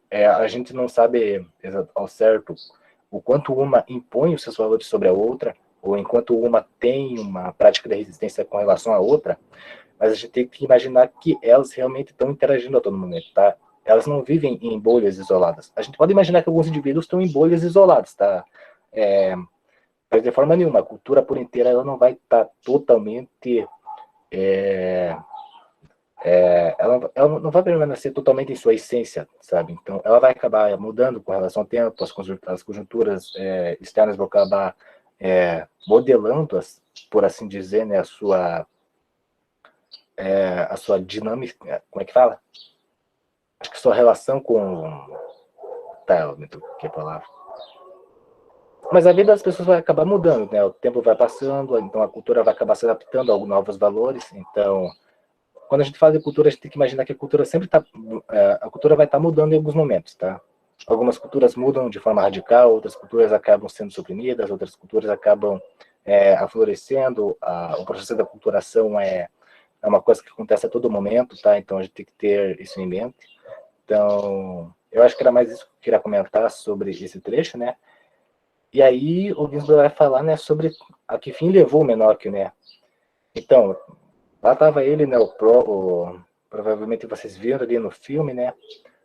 A gente não sabe ao certo o quanto uma impõe os seus valores sobre a outra, ou enquanto uma tem uma prática de resistência com relação à outra, mas a gente tem que imaginar que elas realmente estão interagindo a todo momento, tá? Elas não vivem em bolhas isoladas. A gente pode imaginar que alguns indivíduos estão em bolhas isoladas, tá? Mas de forma nenhuma, a cultura por inteira ela não vai estar totalmente... ela não vai permanecer totalmente em sua essência, sabe? Então, ela vai acabar mudando com relação ao tempo, as conjunturas externas vão acabar modelando, por assim dizer, né, a sua dinâmica, como é que fala? Acho que sua relação com... que palavra? Mas a vida das pessoas vai acabar mudando, né? O tempo vai passando, então a cultura vai acabar se adaptando a novos valores. Então, quando a gente fala de cultura, a gente tem que imaginar que a cultura sempre a cultura vai estar mudando em alguns momentos, tá? algumas culturas mudam de forma radical, outras culturas acabam sendo suprimidas, outras culturas acabam aflorescendo. O processo da aculturação é uma coisa que acontece a todo momento, tá? Então a gente tem que ter isso em mente. Então, eu acho que era mais isso que eu queria comentar sobre esse trecho, né? E aí o Ginsburg vai falar, né, sobre a que fim levou o Menóquio, né? Então, lá estava ele, né, provavelmente vocês viram ali no filme, né?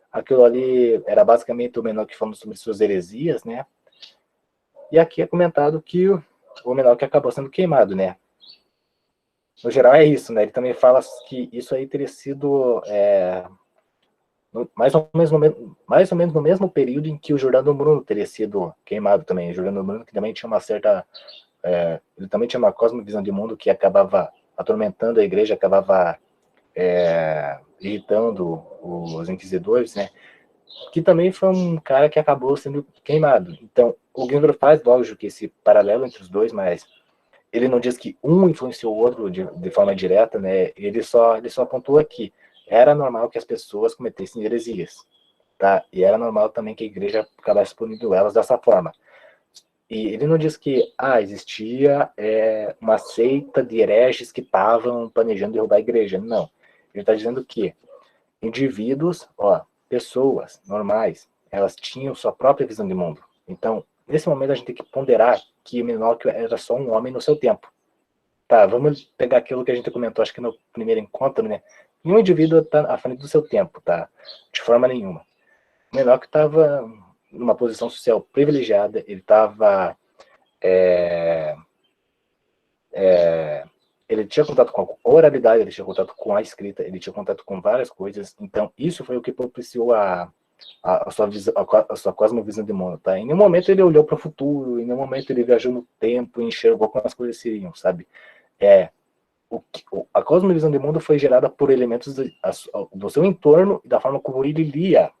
Aquilo ali era basicamente o Menóquio falando sobre suas heresias, né? E aqui é comentado que o Menóquio acabou sendo queimado, né? No geral é isso, né? Ele também fala que isso aí teria sido mais ou menos no mesmo período em que o Giordano Bruno teria sido queimado também. O Giordano Bruno que também tinha uma certa... ele também tinha uma cosmovisão de mundo que acabava atormentando a igreja, acabava irritando os inquisidores, né? Que também foi um cara que acabou sendo queimado. Então, o Ginsburg faz, lógico, que esse paralelo entre os dois, mas ele não diz que um influenciou o outro de forma direta, né? Ele só apontou que era normal que as pessoas cometessem heresias, tá? E era normal também que a igreja acabasse punindo elas dessa forma. E ele não diz que existia uma seita de hereges que estavam planejando derrubar a igreja. Não. Ele está dizendo que indivíduos, pessoas normais, elas tinham sua própria visão de mundo. Então, nesse momento, a gente tem que ponderar que o Menóquio era só um homem no seu tempo. Tá, vamos pegar aquilo que a gente comentou, acho que no primeiro encontro, né? Nenhum indivíduo está à frente do seu tempo, tá? De forma nenhuma. O Menóquio estava numa posição social privilegiada, ele estava... ele tinha contato com a oralidade, ele tinha contato com a escrita, ele tinha contato com várias coisas. Então, isso foi o que propiciou a sua cosmovisão de mundo, tá? Em nenhum momento ele olhou para o futuro, em nenhum momento ele viajou no tempo e enxergou como as coisas seriam, sabe? A cosmovisão de mundo foi gerada por elementos do seu entorno e da forma como ele lia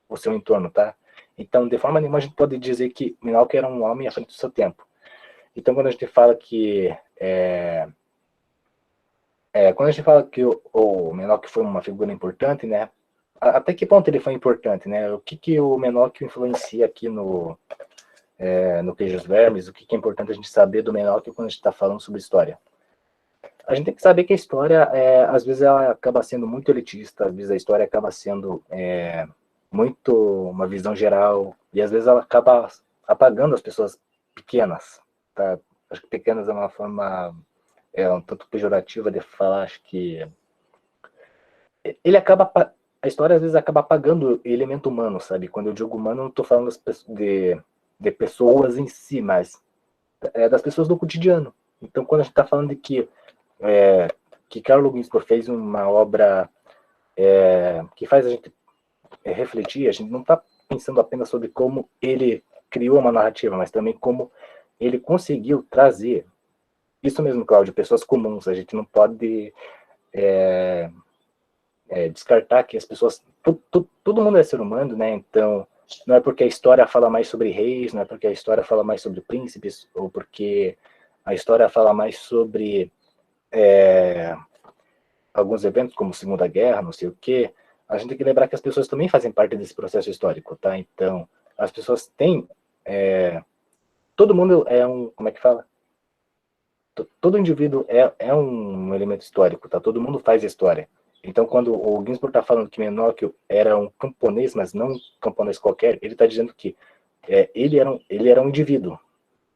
o seu entorno, tá? Então, de forma nenhuma, a gente pode dizer que Menóquio era um homem à frente do seu tempo. Então, quando a gente fala que quando a gente fala que o Menóquio foi uma figura importante, né? Até que ponto ele foi importante, né? O que o Menóquio influencia aqui no Queijos Vermes? O que é importante a gente saber do Menóquio quando a gente está falando sobre história? A gente tem que saber que a história, às vezes, ela acaba sendo muito elitista, às vezes a história acaba sendo muito uma visão geral, e às vezes ela acaba apagando as pessoas pequenas, tá? Acho que pequenas é uma forma um tanto pejorativa de falar, acho que a história às vezes acaba apagando o elemento humano, sabe? Quando eu digo humano, não estou falando de pessoas em si, mas das pessoas do cotidiano. Então, quando a gente está falando de que Carlo Ginzburg fez uma obra que faz a gente refletir, a gente não está pensando apenas sobre como ele criou uma narrativa, mas também como ele conseguiu trazer, isso mesmo, Cláudio, pessoas comuns. A gente não pode descartar que as pessoas, todo mundo é ser humano, né? Então, não é porque a história fala mais sobre reis, não é porque a história fala mais sobre príncipes, ou porque a história fala mais sobre alguns eventos, como Segunda Guerra, não sei o quê. A gente tem que lembrar que as pessoas também fazem parte desse processo histórico, tá? Então, as pessoas têm... todo mundo como é que fala? Todo indivíduo é um elemento histórico, tá? Todo mundo faz história. Então, quando o Ginzburg está falando que Menóquio era um camponês, mas não um camponês qualquer, ele está dizendo que ele era um indivíduo.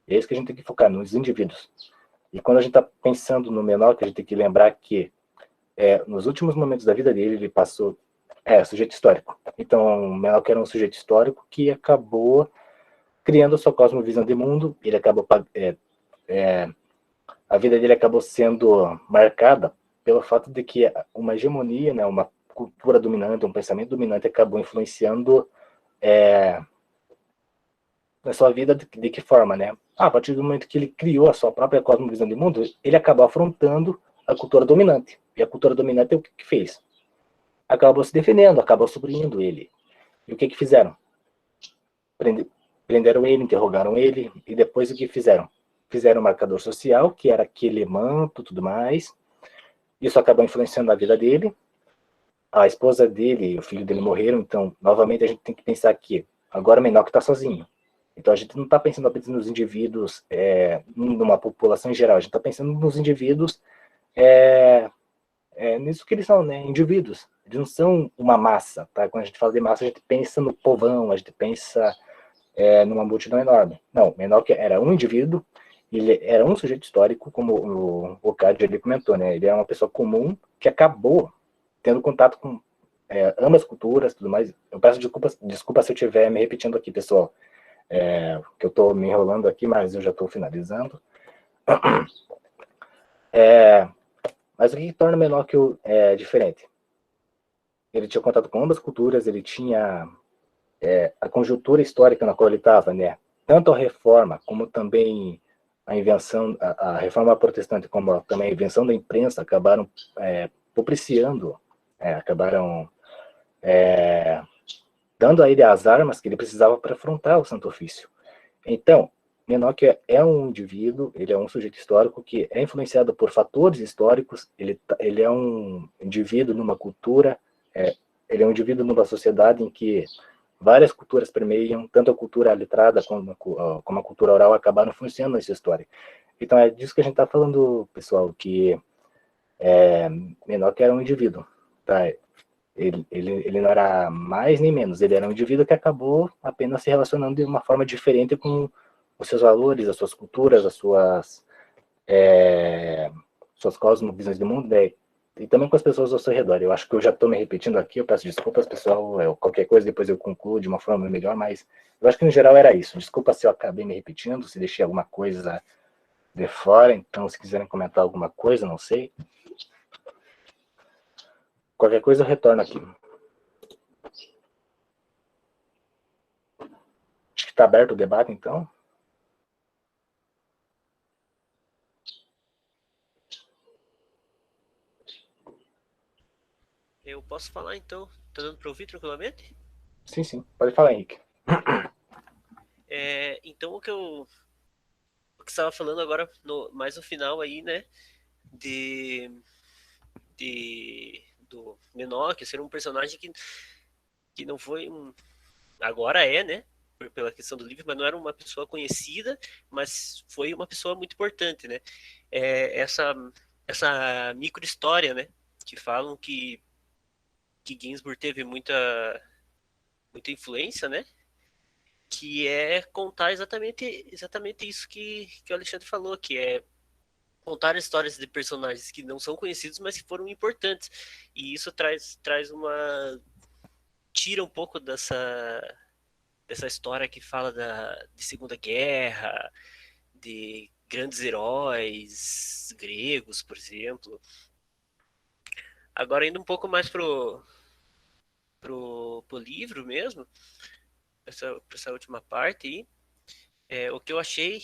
É isso que a gente tem que focar, nos indivíduos. E quando a gente está pensando no Menóquio, a gente tem que lembrar que nos últimos momentos da vida dele, ele passou... sujeito histórico. Então, Menóquio era um sujeito histórico que acabou criando a sua cosmovisão de mundo. Ele acabou... a vida dele acabou sendo marcada pelo fato de que uma hegemonia, né, uma cultura dominante, um pensamento dominante acabou influenciando na sua vida de que forma, né? A partir do momento que ele criou a sua própria cosmovisão de mundo, ele acabou afrontando a cultura dominante. E a cultura dominante o que fez? Acabou se defendendo, acabou suprimindo ele. E o que fizeram? Prenderam ele, interrogaram ele, e depois o que fizeram? Fizeram um marcador social, que era aquele manto e tudo mais. Isso acabou influenciando a vida dele. A esposa dele e o filho dele morreram, então, novamente, a gente tem que pensar que Agora o Menor está sozinho. Então a gente não está pensando apenas nos indivíduos, numa população em geral, a gente está pensando nos indivíduos, nisso que eles são, né? Indivíduos. Eles não são uma massa, tá? Quando a gente fala de massa, a gente pensa no povão, a gente pensa numa multidão enorme. Não, Enoque era um indivíduo, ele era um sujeito histórico, como o Cádio ele comentou, né? Ele é uma pessoa comum que acabou tendo contato com ambas culturas, tudo mais. Eu peço desculpa se eu estiver me repetindo aqui, pessoal, que eu estou me enrolando aqui, mas eu já estou finalizando. Mas o que torna o Enoque diferente? Ele tinha contato com ambas culturas, ele tinha a conjuntura histórica na qual ele estava, né? Tanto a reforma, como também a invenção, a reforma protestante, como também a invenção da imprensa, acabaram propiciando, acabaram dando a ele as armas que ele precisava para afrontar o Santo Ofício. Então, Enoque é um indivíduo, ele é um sujeito histórico que é influenciado por fatores históricos, ele é um indivíduo numa cultura, ele é um indivíduo numa sociedade em que várias culturas permeiam, tanto a cultura letrada como a cultura oral acabaram influenciando essa história. Então é disso que a gente está falando, pessoal, que Enoque era um indivíduo, tá? Ele não era mais nem menos, ele era um indivíduo que acabou apenas se relacionando de uma forma diferente com os seus valores, as suas culturas, as suas cosmovisões do mundo, né? E também com as pessoas ao seu redor. Eu acho que eu já estou me repetindo aqui, eu peço desculpas, pessoal, qualquer coisa depois eu concluo de uma forma melhor, mas eu acho que no geral era isso. Desculpa se eu acabei me repetindo, se deixei alguma coisa de fora, então se quiserem comentar alguma coisa, não sei. Qualquer coisa eu retorno aqui. Acho que está aberto o debate, então. Eu posso falar, então? Tá dando para ouvir tranquilamente? Sim, pode falar, Henrique. Então, o que você estava falando agora, mais no final aí, né, do Menoque ser um personagem que não foi agora né, pela questão do livro, mas não era uma pessoa conhecida, mas foi uma pessoa muito importante, né? Essa micro história, né, que falam que Ginsburg teve muita influência, né? Que é contar exatamente isso que o Alexandre falou, que é contar histórias de personagens que não são conhecidos, mas que foram importantes. E isso traz tira um pouco dessa história que fala de Segunda Guerra, de grandes heróis gregos, por exemplo. Agora, indo um pouco mais pro livro mesmo, essa última parte aí, o que eu achei,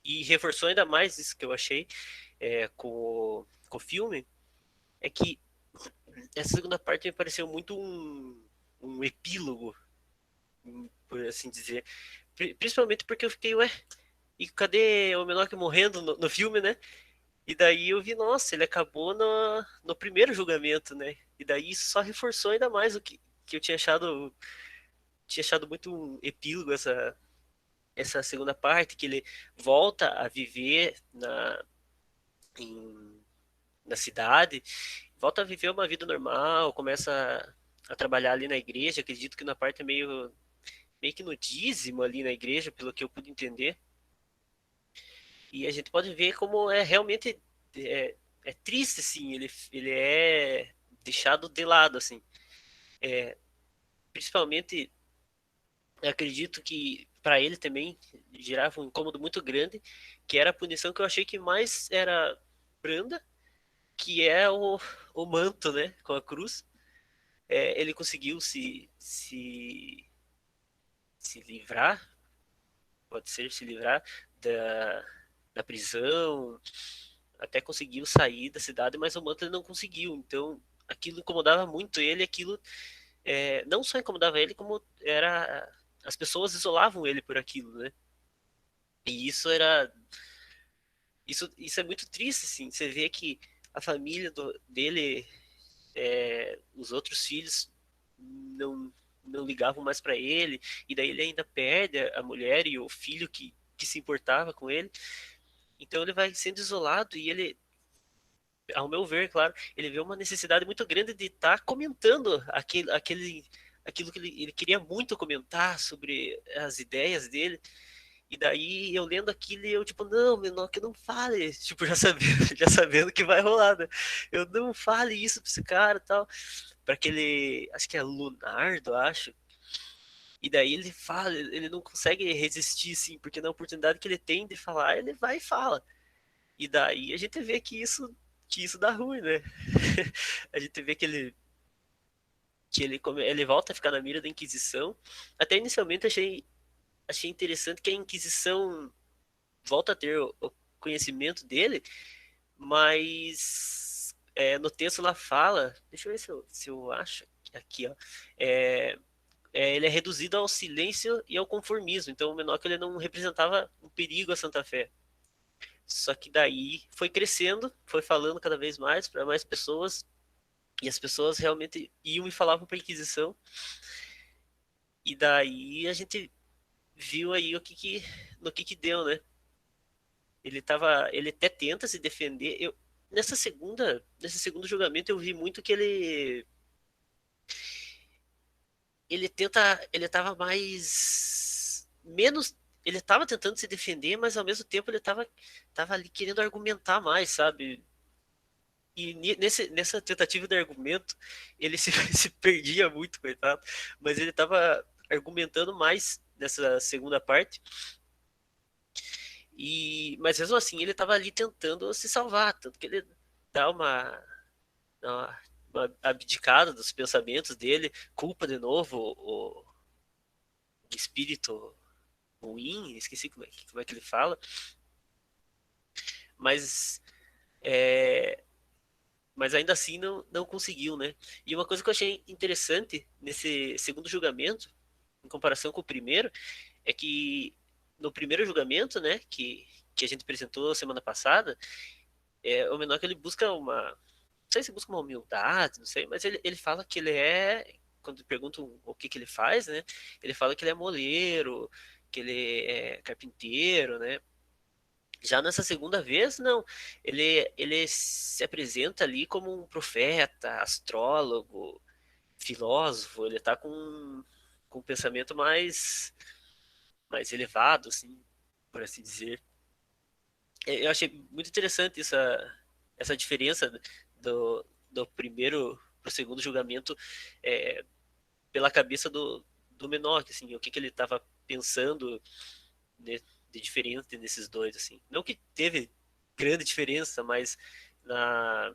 e reforçou ainda mais isso que eu achei com o filme, é que essa segunda parte me pareceu muito um epílogo, por assim dizer. Principalmente porque eu fiquei, ué, e cadê o Menoque morrendo no filme, né? E daí eu vi, nossa, ele acabou no primeiro julgamento, né? E daí isso só reforçou ainda mais o que eu tinha achado muito um epílogo essa segunda parte, que ele volta a viver na cidade, volta a viver uma vida normal, começa a trabalhar ali na igreja, acredito que na parte meio que no dízimo ali na igreja, pelo que eu pude entender. E a gente pode ver como realmente triste, assim, ele é deixado de lado, assim. Principalmente, eu acredito que para ele também gerava um incômodo muito grande, que era a punição que eu achei que mais era branda, que é o manto, né, com a cruz. Ele conseguiu se livrar, pode ser se livrar da prisão, até conseguiu sair da cidade, mas o manto ele não conseguiu. Então, aquilo incomodava muito ele, aquilo não só incomodava ele, como as pessoas isolavam ele por aquilo, né? E isso é muito triste, assim. Você vê que a família dele, os outros filhos, não ligavam mais para ele, e daí ele ainda perde a mulher e o filho que se importava com ele. Então ele vai sendo isolado e ele, ao meu ver, claro, ele vê uma necessidade muito grande de estar comentando aquilo que ele queria muito comentar sobre as ideias dele. E daí eu lendo aquilo e eu tipo, não, menor, que não fale, tipo, já sabendo que vai rolar, né? Eu não fale isso pra esse cara e tal, para aquele, acho que é Lunardo, acho. E daí ele fala, ele não consegue resistir, assim, porque na oportunidade que ele tem de falar, ele vai e fala. E daí a gente vê que isso dá ruim, né? A gente vê ele volta a ficar na mira da Inquisição. Até inicialmente achei interessante que a Inquisição volta a ter o conhecimento dele, mas no texto lá fala, deixa eu ver se eu acho aqui, ó, ele é reduzido ao silêncio e ao conformismo, então o Menoque ele não representava um perigo à Santa Fé. Só que daí foi crescendo, foi falando cada vez mais para mais pessoas, e as pessoas realmente iam e falavam para a Inquisição, e daí a gente viu aí no que deu, né? Ele até tenta se defender. Nesse segundo julgamento eu vi muito que ele tava mais menos, ele tava tentando se defender, mas ao mesmo tempo ele tava ali querendo argumentar mais, sabe? E nessa tentativa de argumento, ele se perdia muito, coitado, mas ele tava argumentando mais nessa segunda parte. Mas mesmo assim, ele estava ali tentando se salvar, tanto que ele dá uma abdicada dos pensamentos dele, culpa de novo o espírito ruim, esqueci como é que ele fala, mas mas ainda assim não conseguiu, né? E uma coisa que eu achei interessante nesse segundo julgamento, em comparação com o primeiro, é que no primeiro julgamento, né, que a gente apresentou semana passada, o Menoque ele busca não sei se busca uma humildade, não sei, mas ele fala que ele quando perguntam o que ele faz, né, ele fala que ele é moleiro, que ele é carpinteiro, né. Já nessa segunda vez, não, ele se apresenta ali como um profeta, astrólogo, filósofo, ele tá com um pensamento mais elevado, assim, por assim dizer. Eu achei muito interessante essa diferença do primeiro para o segundo julgamento pela cabeça do Menoque, assim, o que ele estava pensando de diferente nesses dois, assim. Não que teve grande diferença, mas na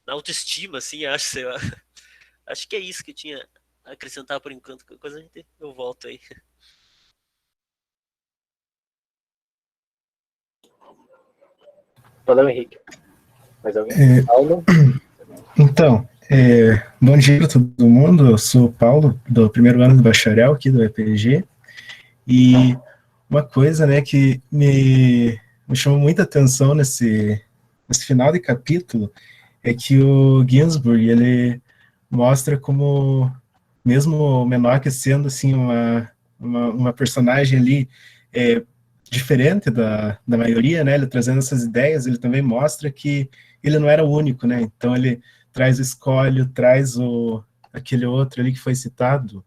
autoestima, assim, acho que é isso que eu tinha a acrescentar por enquanto. Qualquer coisa eu volto aí. Valeu, Henrique. Mais alguém? Paulo? Então, bom dia para todo mundo. Eu sou o Paulo, do primeiro ano do bacharel aqui do EPG. E uma coisa, né, que me chamou muita atenção nesse final de capítulo é que o Ginsburg, ele mostra como, mesmo o Menoque sendo, assim, uma personagem ali diferente da maioria, né, ele trazendo essas ideias, ele também mostra que ele não era o único, né, então ele traz o Escólio, traz aquele outro ali que foi citado,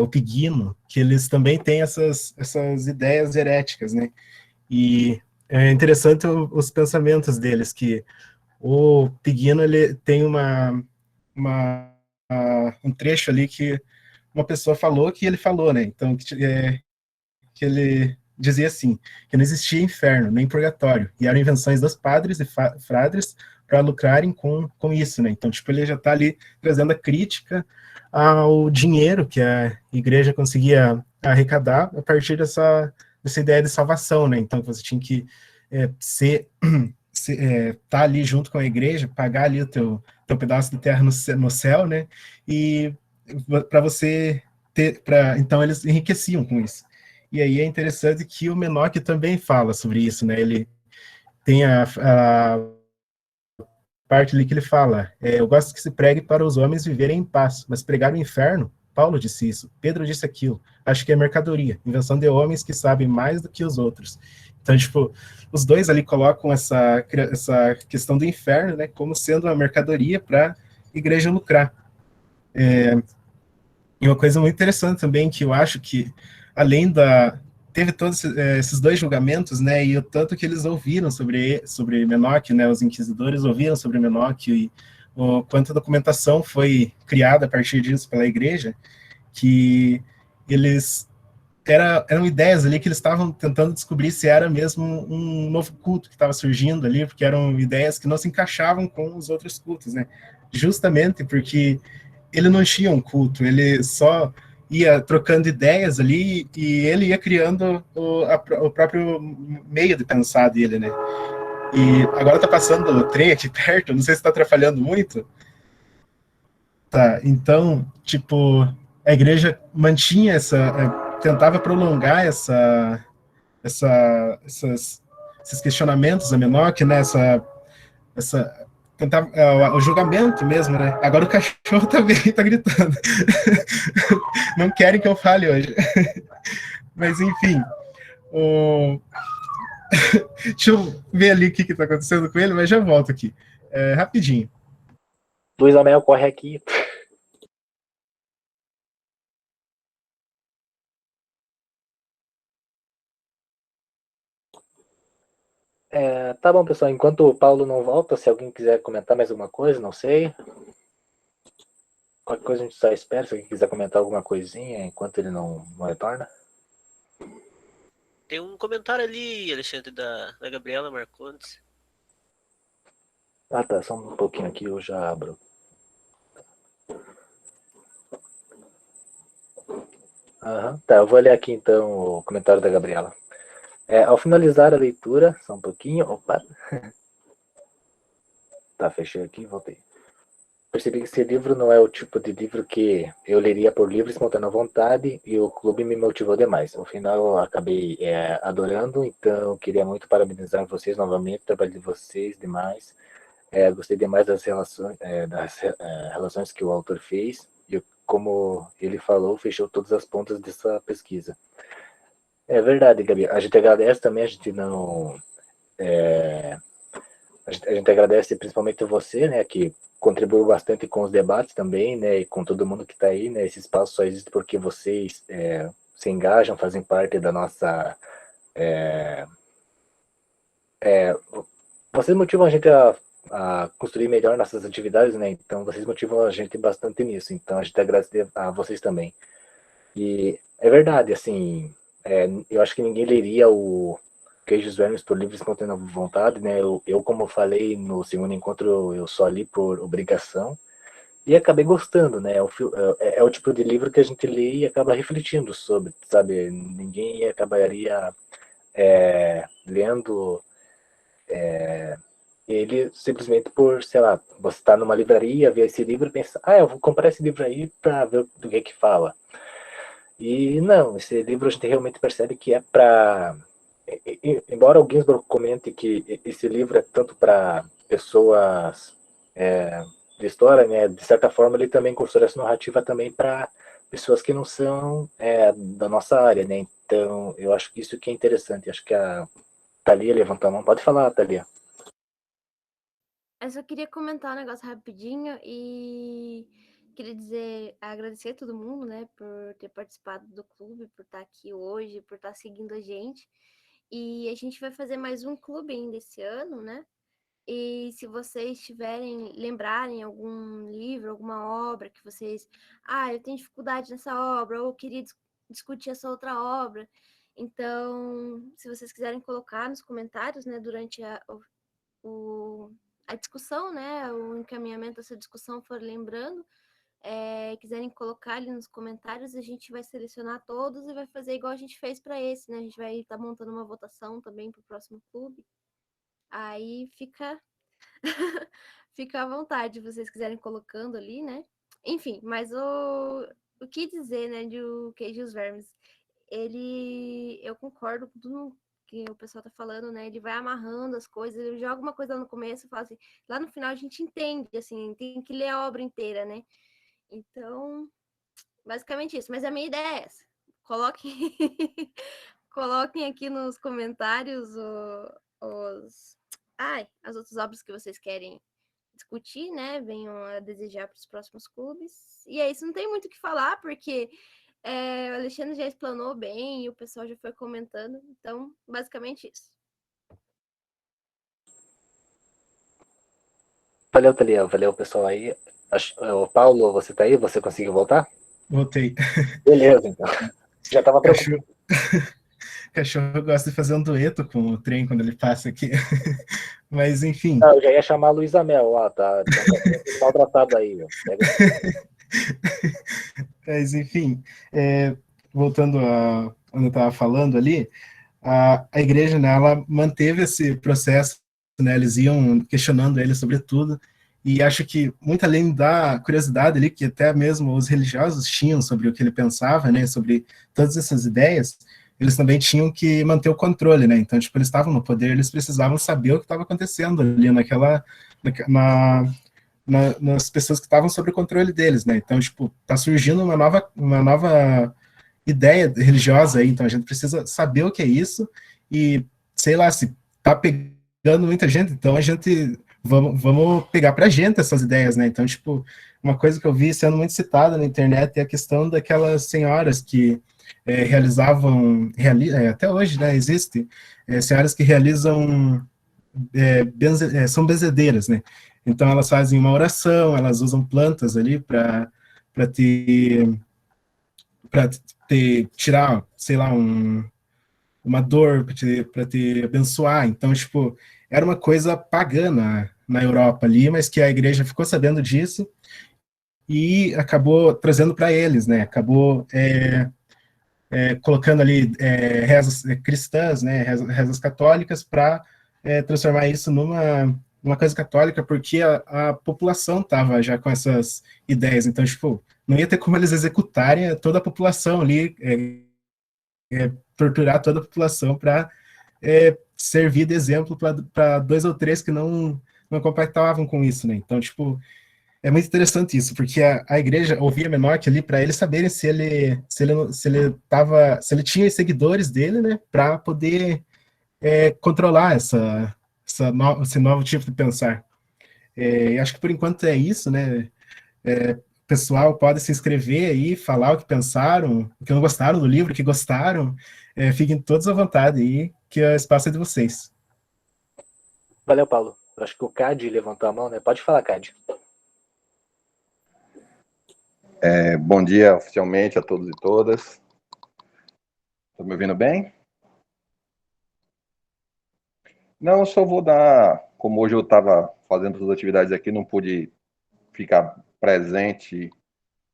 o Pigino, que eles também têm essas ideias heréticas, né, e é interessante os pensamentos deles, que o Pigino, ele tem um trecho ali que uma pessoa falou que ele falou, né, então que ele dizia assim, que não existia inferno, nem purgatório, e eram invenções dos padres e frades para lucrarem com isso, né, então, tipo, ele já está ali trazendo a crítica ao dinheiro que a igreja conseguia arrecadar a partir dessa ideia de salvação, né, então você tinha que tá ali junto com a igreja, pagar ali o teu pedaço de terra no céu, né, e para você então eles enriqueciam com isso. E aí é interessante que o Menoque também fala sobre isso, né? Ele tem a parte ali que ele fala, eu gosto que se pregue para os homens viverem em paz, mas pregar o inferno Paulo disse isso, Pedro disse aquilo. Acho que é mercadoria, invenção de homens que sabem mais do que os outros. Então, tipo, os dois ali colocam essa questão do inferno, né, como sendo uma mercadoria para a igreja lucrar. E uma coisa muito interessante também, que eu acho que, além teve todos esses dois julgamentos, né, e o tanto que eles ouviram sobre Menoque, né, os inquisidores ouviram sobre Menoque, e o quanto a documentação foi criada a partir disso pela igreja, que eles eram ideias ali que eles estavam tentando descobrir se era mesmo um novo culto que estava surgindo ali, porque eram ideias que não se encaixavam com os outros cultos, né? Justamente porque ele não tinha um culto, ele só ia trocando ideias ali e ele ia criando o próprio meio de pensar dele, né? E agora tá passando o trem aqui perto, não sei se tá atrapalhando muito. Tá, então, tipo, a igreja mantinha tentava prolongar esses questionamentos a Menoque, né, tentava, o julgamento mesmo, né? Agora o cachorro também tá gritando. Não querem que eu fale hoje. Mas, enfim, deixa eu ver ali o que tá acontecendo com ele, mas já volto aqui. Rapidinho. Luiz Amel, corre aqui. Tá bom, pessoal. Enquanto o Paulo não volta, se alguém quiser comentar mais alguma coisa, não sei. Qualquer coisa a gente só espera. Se alguém quiser comentar alguma coisinha enquanto ele não retorna. Tem um comentário ali, Alexandre, da Gabriela Marcondes. Ah, tá. Só um pouquinho aqui, eu já abro. Tá, eu vou ler aqui então o comentário da Gabriela. Ao finalizar a leitura, só um pouquinho. Opa! Tá, fechei aqui e voltei. Percebi que esse livro não é o tipo de livro que eu leria por livre e espontânea vontade e o clube me motivou demais. No final eu acabei adorando, então queria muito parabenizar vocês novamente, o trabalho de vocês demais. Gostei demais das relações que o autor fez e como ele falou, fechou todas as pontas dessa pesquisa. É verdade, Gabi. A gente agradece também, a gente não... A gente agradece principalmente você, né, que contribuiu bastante com os debates também, né, e com todo mundo que está aí, né, esse espaço só existe porque vocês se engajam, fazem parte da nossa... vocês motivam a gente a construir melhor nossas atividades, né, então vocês motivam a gente bastante nisso, então a gente agradece a vocês também. E é verdade, assim, eu acho que ninguém leria o Queijos Vermes por livre e espontânea vontade, né? Eu, como falei no segundo encontro, eu só li por obrigação e acabei gostando, né? É o tipo de livro que a gente lê e acaba refletindo sobre, sabe? Ninguém acabaria lendo ele simplesmente por, sei lá, você está numa livraria, vê esse livro e pensa, eu vou comprar esse livro aí para ver do que fala. E não, esse livro a gente realmente percebe que é para... Embora o Ginsburg comente que esse livro é tanto para pessoas de história, né, de certa forma ele também construiu essa narrativa também para pessoas que não são da nossa área, né? Então, eu acho que isso que é interessante. Acho que a Thalia levantou a mão. Pode falar, Thalia. Eu só queria comentar um negócio rapidinho e queria agradecer a todo mundo, né, por ter participado do clube, por estar aqui hoje, por estar seguindo a gente. E a gente vai fazer mais um clube ainda esse ano, né? E se vocês lembrarem algum livro, alguma obra que vocês... eu tenho dificuldade nessa obra, ou eu queria discutir essa outra obra. Então, se vocês quiserem colocar nos comentários, né, durante a discussão, né, o encaminhamento dessa discussão for lembrando, quiserem colocar ali nos comentários, a gente vai selecionar todos e vai fazer igual a gente fez para esse, né? A gente vai estar montando uma votação também para o próximo clube. Aí fica fica à vontade, se vocês quiserem colocando ali, né? Enfim, mas o que dizer, né, de o Queijo e os Vermes? Eu concordo com tudo que o pessoal tá falando, né? Ele vai amarrando as coisas, ele joga uma coisa no começo e fala assim, lá no final a gente entende, assim, tem que ler a obra inteira, né? Então, Basicamente isso. Mas a minha ideia é essa. Coloquem, coloquem aqui nos comentários as outras obras que vocês querem discutir, né? Venham a desejar para os próximos clubes. E é isso, não tem muito o que falar, porque o Alexandre já explanou bem e o pessoal já foi comentando. Então, basicamente isso. Valeu, Thalia. Valeu, pessoal aí. Ô, Paulo, você tá aí? Você conseguiu voltar? Voltei. Beleza, então. Já tava preocupado. Cachorro gosta de fazer um dueto com o trem quando ele passa aqui. Mas, enfim. Não, eu já ia chamar a Luísa Mel, ó, tá maltratado aí, ó. Mas, enfim, voltando a onde eu estava falando ali, a igreja, né, ela manteve esse processo, né, eles iam questionando ele sobre tudo, e acho que, muito além da curiosidade ali, que até mesmo os religiosos tinham sobre o que ele pensava, né, sobre todas essas ideias, eles também tinham que manter o controle, né, então, tipo, eles estavam no poder, eles precisavam saber o que estava acontecendo ali nas pessoas que estavam sob o controle deles, né, então, tipo, tá surgindo uma nova ideia religiosa aí, então a gente precisa saber o que é isso, e, sei lá, se tá pegando muita gente, então a gente, vamos pegar pra gente essas ideias, né, então, tipo, uma coisa que eu vi sendo muito citada na internet é a questão daquelas senhoras que realizavam, até hoje, né, existe, senhoras que realizam, são benzedeiras, né, então elas fazem uma oração, elas usam plantas ali para tirar, sei lá, uma dor, para te abençoar. Então, tipo, era uma coisa pagã na Europa ali, mas que a igreja ficou sabendo disso e acabou trazendo para eles, né? Acabou colocando ali rezas cristãs, né? Rezas católicas para transformar isso numa coisa católica, porque a população estava já com essas ideias. Então, tipo, não ia ter como eles executarem toda a população ali, torturar toda a população para servir de exemplo para 2 ou 3 que não compactavam com isso, né? Então, tipo, é muito interessante isso, porque a igreja ouvia Menoque ali para eles saberem se ele tinha os seguidores dele, né? Para poder controlar esse novo tipo de pensar. E acho que por enquanto é isso, né? O pessoal pode se inscrever aí, falar o que pensaram, o que não gostaram do livro, o que gostaram. Fiquem todos à vontade aí, que o espaço é de vocês. Valeu, Paulo. Eu acho que o Cad levantou a mão, né? Pode falar, Cad. Bom dia oficialmente a todos e todas. Estão me ouvindo bem? Não, eu só vou dar, como hoje eu estava fazendo as atividades aqui, não pude ficar presente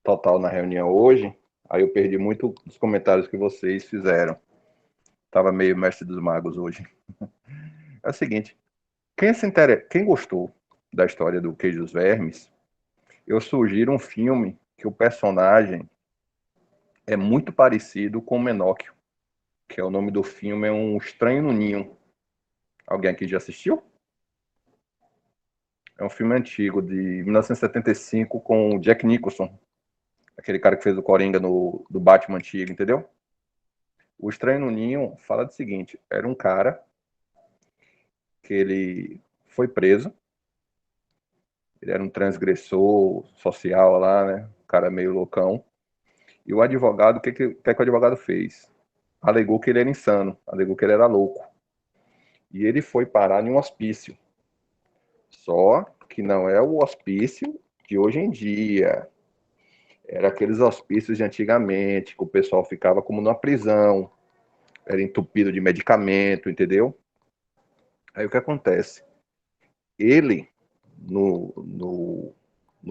total na reunião hoje, aí eu perdi muito dos comentários que vocês fizeram. Estava meio mestre dos magos hoje. É o seguinte, quem gostou da história do Queijo dos Vermes, eu sugiro um filme que o personagem é muito parecido com o Menóquio, que é o nome do filme, é Um Estranho no Ninho. Alguém aqui já assistiu? É um filme antigo, de 1975, com o Jack Nicholson, aquele cara que fez o Coringa do Batman antigo, entendeu? O Estranho no Ninho fala do seguinte, era um cara que ele foi preso, ele era um transgressor social lá, né? Um cara meio loucão. E o advogado, o que o advogado fez? Alegou que ele era insano, alegou que ele era louco. E ele foi parar em um hospício. Só que não é o hospício de hoje em dia. Era aqueles hospícios de antigamente, que o pessoal ficava como numa prisão, era entupido de medicamento, entendeu? Aí o que acontece? Ele, no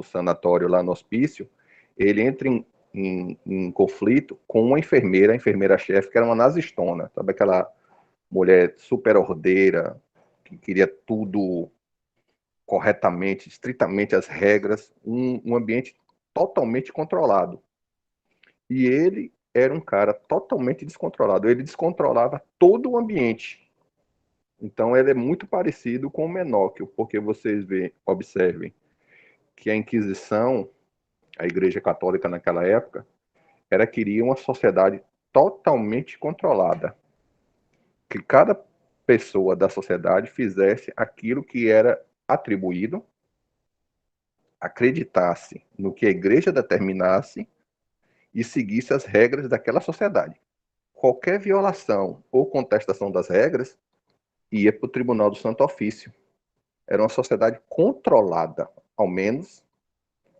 sanatório lá no hospício, ele entra em conflito com uma enfermeira, a enfermeira-chefe, que era uma nazistona, sabe aquela mulher super ordeira, que queria tudo corretamente, estritamente as regras, um ambiente totalmente controlado. E ele era um cara totalmente descontrolado, ele descontrolava todo o ambiente. Então ele é muito parecido com o Menóquio, porque vocês observem que a Inquisição, a Igreja Católica naquela época, era queria uma sociedade totalmente controlada. Que cada pessoa da sociedade fizesse aquilo que era atribuído, acreditasse no que a igreja determinasse e seguisse as regras daquela sociedade. Qualquer violação ou contestação das regras ia para o Tribunal do Santo Ofício. Era uma sociedade controlada, ao menos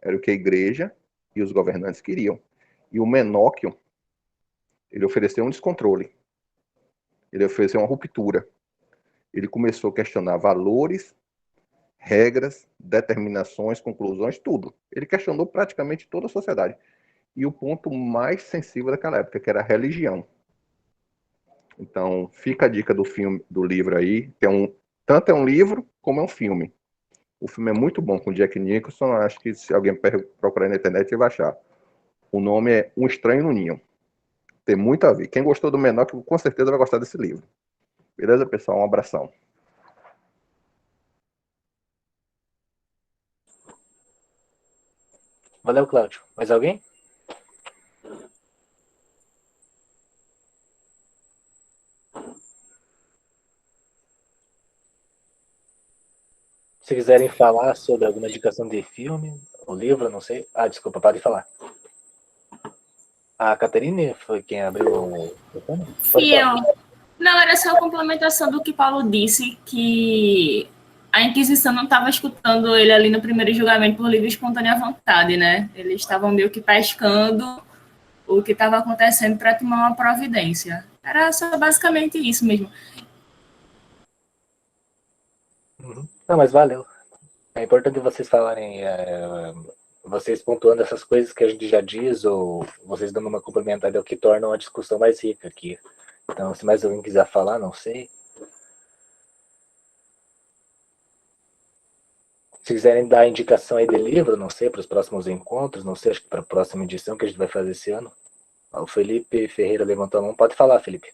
era o que a igreja e os governantes queriam. E o Menóquio, ele ofereceu um descontrole. Ele ofereceu uma ruptura. Ele começou a questionar valores, regras, determinações, conclusões, tudo. Ele questionou praticamente toda a sociedade. E o ponto mais sensível daquela época, que era a religião. Então, fica a dica do filme, do livro aí, que tanto é um livro como é um filme. O filme é muito bom com Jack Nicholson, acho que se alguém procurar na internet, ele vai achar. O nome é Um Estranho no Ninho. Tem muito a ver. Quem gostou do Menóquio, com certeza vai gostar desse livro. Beleza, pessoal? Um abração. Valeu, Cláudio. Mais alguém? Se quiserem falar sobre alguma indicação de filme, ou livro, não sei. Ah, desculpa, pode falar. A Caterine foi quem abriu o microfone? Fui eu. Não, era só a complementação do que Paulo disse, que a Inquisição não estava escutando ele ali no primeiro julgamento por livre e espontânea vontade, né? Eles estavam meio que pescando o que estava acontecendo para tomar uma providência. Era só basicamente isso mesmo. Não, mas valeu. É importante vocês falarem, vocês pontuando essas coisas que a gente já diz, ou vocês dando uma complementada, é o que torna a discussão mais rica aqui. Então, se mais alguém quiser falar, não sei. Se quiserem dar indicação aí de livro, não sei, para os próximos encontros, não sei, acho que para a próxima edição que a gente vai fazer esse ano. O Felipe Ferreira levantou a mão. Pode falar, Felipe.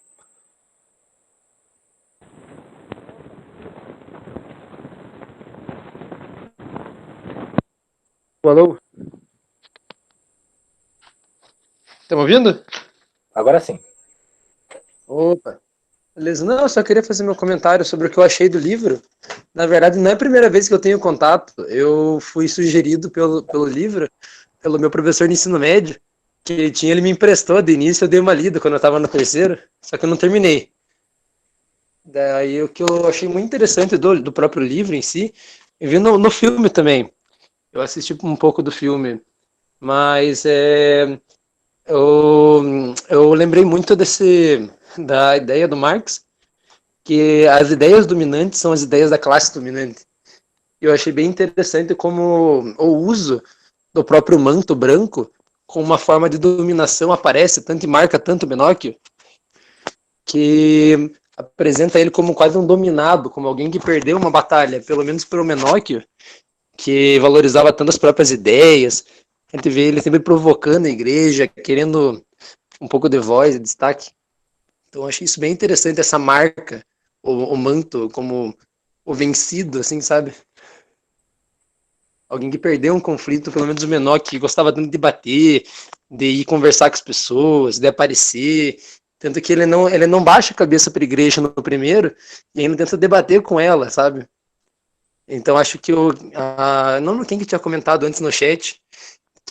Alô? Tá me ouvindo? Agora sim. Opa. Beleza. Não, eu só queria fazer meu comentário sobre o que eu achei do livro. Na verdade, não é a primeira vez que eu tenho contato. Eu fui sugerido pelo livro, pelo meu professor de ensino médio, que ele me emprestou de início, eu dei uma lida quando eu estava no terceiro, só que eu não terminei. Daí o que eu achei muito interessante do próprio livro em si, eu vi no filme também. Eu assisti um pouco do filme, mas eu lembrei muito da ideia do Marx, que as ideias dominantes são as ideias da classe dominante. Eu achei bem interessante como o uso do próprio manto branco como uma forma de dominação aparece tanto e marca tanto o Menóquio, que apresenta ele como quase um dominado, como alguém que perdeu uma batalha, pelo menos pelo Menóquio, que valorizava tanto as próprias ideias. A gente vê ele sempre provocando a igreja, querendo um pouco de voz e destaque. Então, eu achei isso bem interessante, essa marca, o manto, como o vencido, assim, sabe? Alguém que perdeu um conflito, pelo menos o Menóquio, que gostava tanto de bater, de ir conversar com as pessoas, de aparecer. Tanto que ele não baixa a cabeça para a igreja no primeiro, e ainda tenta debater com ela, sabe? Então, acho que não quem que tinha comentado antes no chat,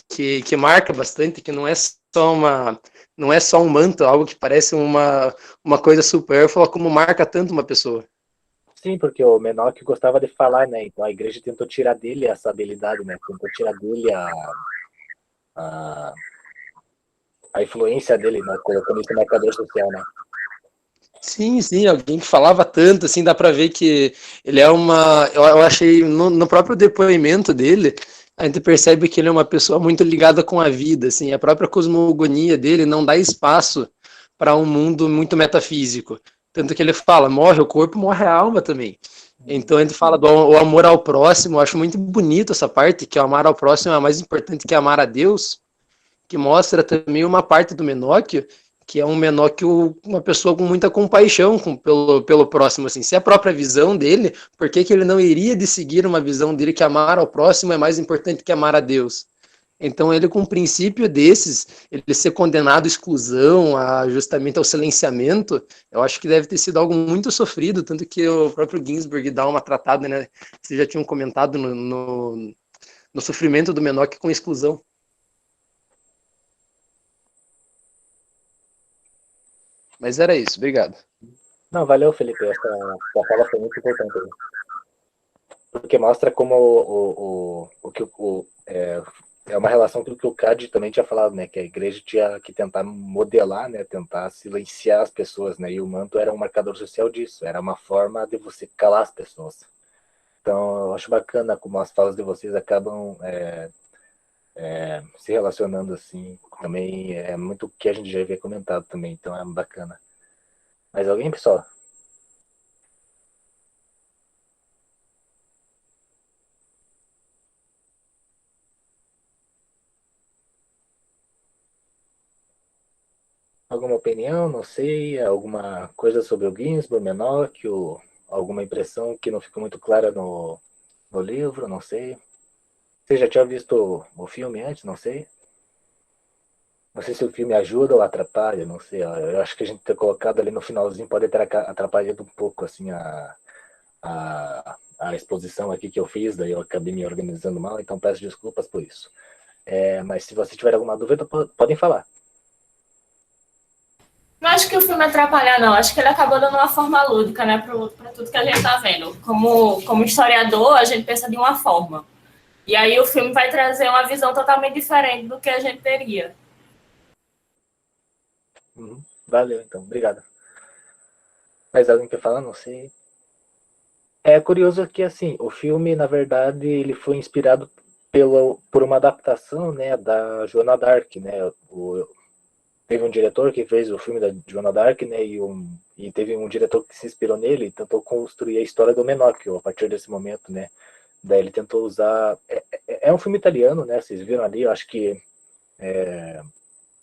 que marca bastante, que não é só um manto, algo que parece uma coisa supérflua, como marca tanto uma pessoa. Sim, porque o Menóquio gostava de falar, né? Então a igreja tentou tirar dele essa habilidade, né? Tentou tirar dele a influência dele, né? Colocando isso no marcador social, né? Sim, alguém que falava tanto, assim, dá pra ver que ele é eu achei, no próprio depoimento dele, a gente percebe que ele é uma pessoa muito ligada com a vida, assim, a própria cosmogonia dele não dá espaço para um mundo muito metafísico. Tanto que ele fala, morre o corpo, morre a alma também. Então a gente fala do amor ao próximo, eu acho muito bonito essa parte, que o amar ao próximo é mais importante que amar a Deus, que mostra também uma parte do Menóquio, que é um Menóquio, uma pessoa com muita compaixão pelo próximo, assim. Se é a própria visão dele, por que ele não iria de seguir uma visão dele que amar ao próximo é mais importante que amar a Deus? Então, ele com um princípio desses, ele ser condenado à exclusão, justamente ao silenciamento, eu acho que deve ter sido algo muito sofrido, tanto que o próprio Ginsburg dá uma tratada, né? Vocês já tinham comentado no sofrimento do Menoch com exclusão. Mas era isso, obrigado. Não, valeu, Felipe. Essa fala foi muito importante. Porque mostra como é uma relação com o que o Cade também tinha falado, né? Que a igreja tinha que tentar modelar, né? Tentar silenciar as pessoas, né? E o manto era um marcador social disso. Era uma forma de você calar as pessoas. Então, eu acho bacana como as falas de vocês acabam se relacionando assim. Também é muito o que a gente já havia comentado também. Então, é bacana. Mais alguém, pessoal? Alguma opinião, não sei, alguma coisa sobre o Ginsburg, Menoch, alguma impressão que não ficou muito clara no livro, não sei. Você já tinha visto o filme antes, não sei. Não sei se o filme ajuda ou atrapalha, não sei. Eu acho que a gente ter colocado ali no finalzinho pode ter atrapalhado um pouco assim a exposição aqui que eu fiz, daí eu acabei me organizando mal, então peço desculpas por isso. Mas se você tiver alguma dúvida, podem falar. Não acho que o filme atrapalha, não. Acho que ele acabou dando uma forma lúdica, né, para tudo que a gente está vendo. Como historiador, a gente pensa de uma forma. E aí o filme vai trazer uma visão totalmente diferente do que a gente teria. Valeu, então. Obrigado. Mais alguém quer falar? Não sei. É curioso que, assim, o filme, na verdade, ele foi inspirado por uma adaptação, né, da Joana d'Arc, né? Teve um diretor que fez o filme da Joana d'Arc, né, e teve um diretor que se inspirou nele e tentou construir a história do Menocchio a partir desse momento, né? Daí ele tentou usar... É um filme italiano, né? Vocês viram ali, eu acho que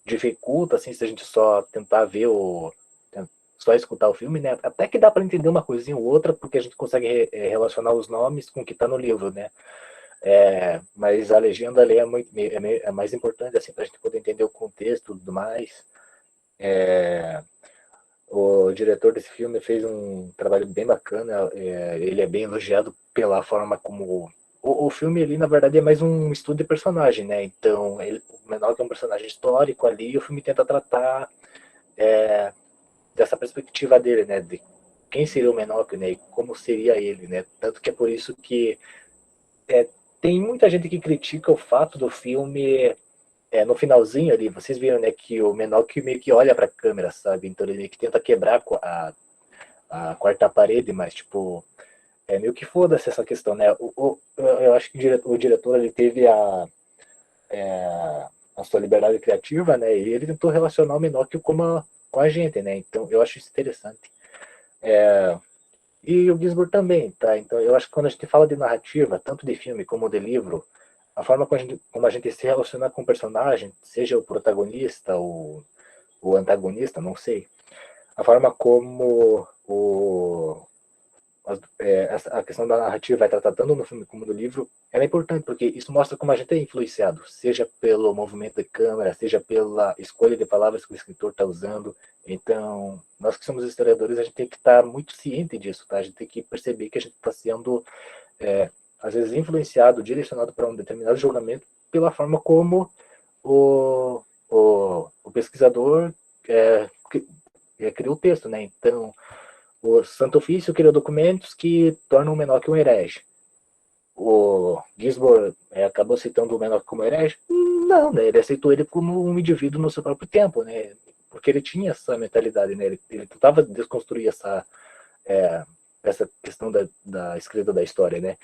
dificulta, assim, se a gente só tentar ver só escutar o filme, né? Até que dá para entender uma coisinha ou outra, porque a gente consegue relacionar os nomes com o que está no livro, né? Mas a legenda ali é mais importante, assim, para a gente poder entender o contexto e tudo mais. O diretor desse filme fez um trabalho bem bacana, ele é bem elogiado pela forma como... O filme ali, na verdade, é mais um estudo de personagem, né? Então, o Menoch é um personagem histórico ali, e o filme tenta tratar dessa perspectiva dele, né? De quem seria o Menoch, né? E como seria ele, né? Tanto que é por isso que tem muita gente que critica o fato do filme... no finalzinho ali, vocês viram, né, que o Menoch meio que olha pra câmera, sabe? Então ele meio que tenta quebrar a quarta parede, mas, tipo, meio que foda-se essa questão, né? Eu acho que o diretor ele teve a sua liberdade criativa, né? E ele tentou relacionar o Menoch com a gente, né? Então eu acho isso interessante. E o Ginsburg também, tá? Então eu acho que quando a gente fala de narrativa, tanto de filme como de livro, a forma como a gente se relaciona com o personagem, seja o protagonista ou o antagonista, não sei, a forma como a questão da narrativa vai tratar tanto no filme como no livro, é importante, porque isso mostra como a gente é influenciado, seja pelo movimento de câmera, seja pela escolha de palavras que o escritor está usando. Então, nós que somos historiadores, a gente tem que estar muito ciente disso, tá? A gente tem que perceber que a gente está sendo, às vezes, influenciado, direcionado para um determinado julgamento pela forma como o pesquisador criou o texto, né? Então, o Santo Ofício criou documentos que tornam o Menoch um herege. O Ginsburg acabou citando o Menoch como herege? Não, né? Ele aceitou ele como um indivíduo no seu próprio tempo, né? Porque ele tinha essa mentalidade, né? Ele tentava desconstruir essa questão da escrita da história, né?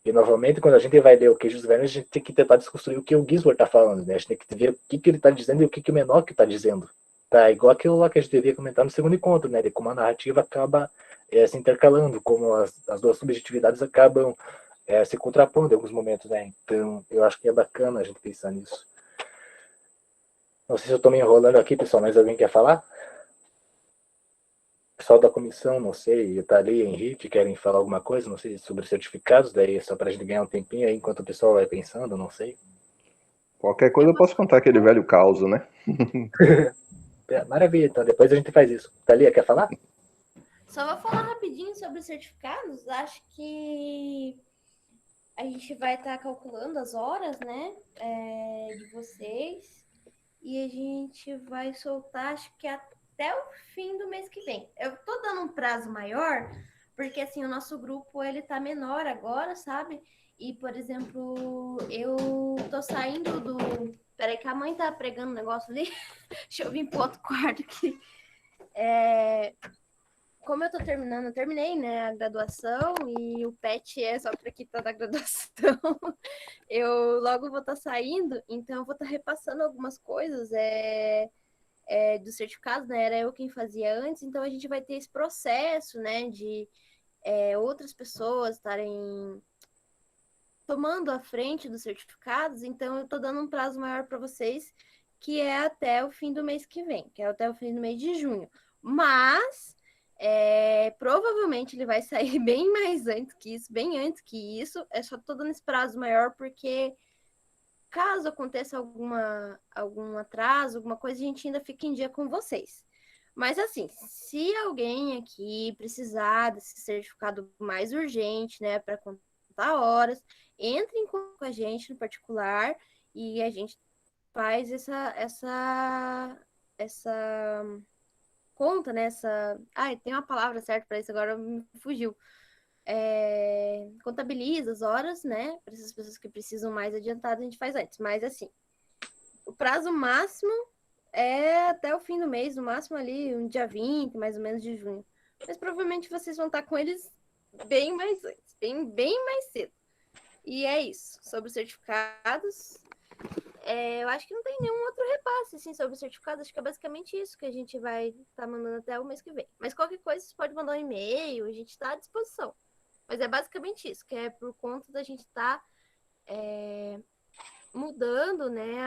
E, novamente, quando a gente vai ler o Queijos Vermes, a gente tem que tentar desconstruir o que o Ginsburg está falando, né? A gente tem que ver o que ele está dizendo e o que o Menoch está dizendo. Tá, igual aquilo lá que a gente devia comentar no segundo encontro, né? De como a narrativa acaba se intercalando, como as duas subjetividades acabam se contrapondo em alguns momentos, né? Então, eu acho que é bacana a gente pensar nisso. Não sei se eu estou me enrolando aqui, pessoal, mas alguém quer falar? Pessoal da comissão, não sei, tá ali, Henrique, querem falar alguma coisa, não sei, sobre certificados, daí só para a gente ganhar um tempinho aí enquanto o pessoal vai pensando, não sei. Qualquer coisa eu posso contar aquele velho caos, né? Maravilha, então depois a gente faz isso. Thalia, quer falar? Só vou falar rapidinho sobre os certificados. Acho que a gente vai estar calculando as horas, né, de vocês. E a gente vai soltar, acho que até o fim do mês que vem. Eu tô dando um prazo maior, porque assim, o nosso grupo, ele tá menor agora, sabe? E, por exemplo, eu tô saindo do... Peraí que a mãe tá pregando um negócio ali. Deixa eu vir pro outro quarto aqui. Como eu tô terminando, eu terminei, né, a graduação e o PET é só para quem tá da graduação. Eu logo vou estar saindo, então eu vou estar repassando algumas coisas dos certificados, né? Era eu quem fazia antes, então a gente vai ter esse processo, né, de outras pessoas estarem tomando a frente dos certificados, então eu tô dando um prazo maior para vocês, que é até o fim do mês que vem, que é até o fim do mês de junho. Mas provavelmente ele vai sair bem mais antes que isso, bem antes que isso. É só tô dando esse prazo maior porque caso aconteça algum atraso, alguma coisa, a gente ainda fica em dia com vocês. Mas assim, se alguém aqui precisar desse certificado mais urgente, né, para contar horas, entre em contato com a gente no particular e a gente faz essa conta, né? Tem uma palavra certa para isso, agora me fugiu. Contabiliza as horas, né? Para essas pessoas que precisam mais adiantado, a gente faz antes. Mas assim, o prazo máximo é até o fim do mês, no máximo ali, um dia 20, mais ou menos, de junho. Mas provavelmente vocês vão estar com eles bem mais antes, bem mais cedo. E é isso. Sobre os certificados, eu acho que não tem nenhum outro repasse assim, sobre o certificado. Acho que é basicamente isso que a gente vai estar mandando até o mês que vem. Mas qualquer coisa, você pode mandar um e-mail, a gente está à disposição. Mas é basicamente isso, que é por conta da gente estar mudando, né,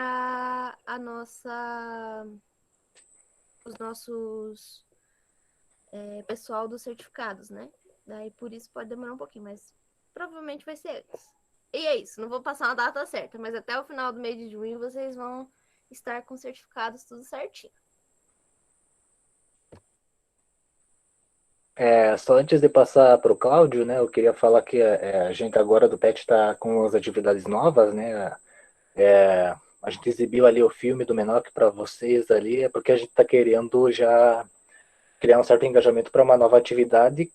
os nossos pessoal dos certificados, né? Daí por isso pode demorar um pouquinho, mas provavelmente vai ser antes. E é isso, não vou passar uma data certa, mas até o final do mês de junho vocês vão estar com certificados tudo certinho. Só antes de passar para o Cláudio, né, eu queria falar que a gente agora do PET está com as atividades novas, né? A gente exibiu ali o filme do Menoc para vocês ali, porque a gente está querendo já criar um certo engajamento para uma nova atividade.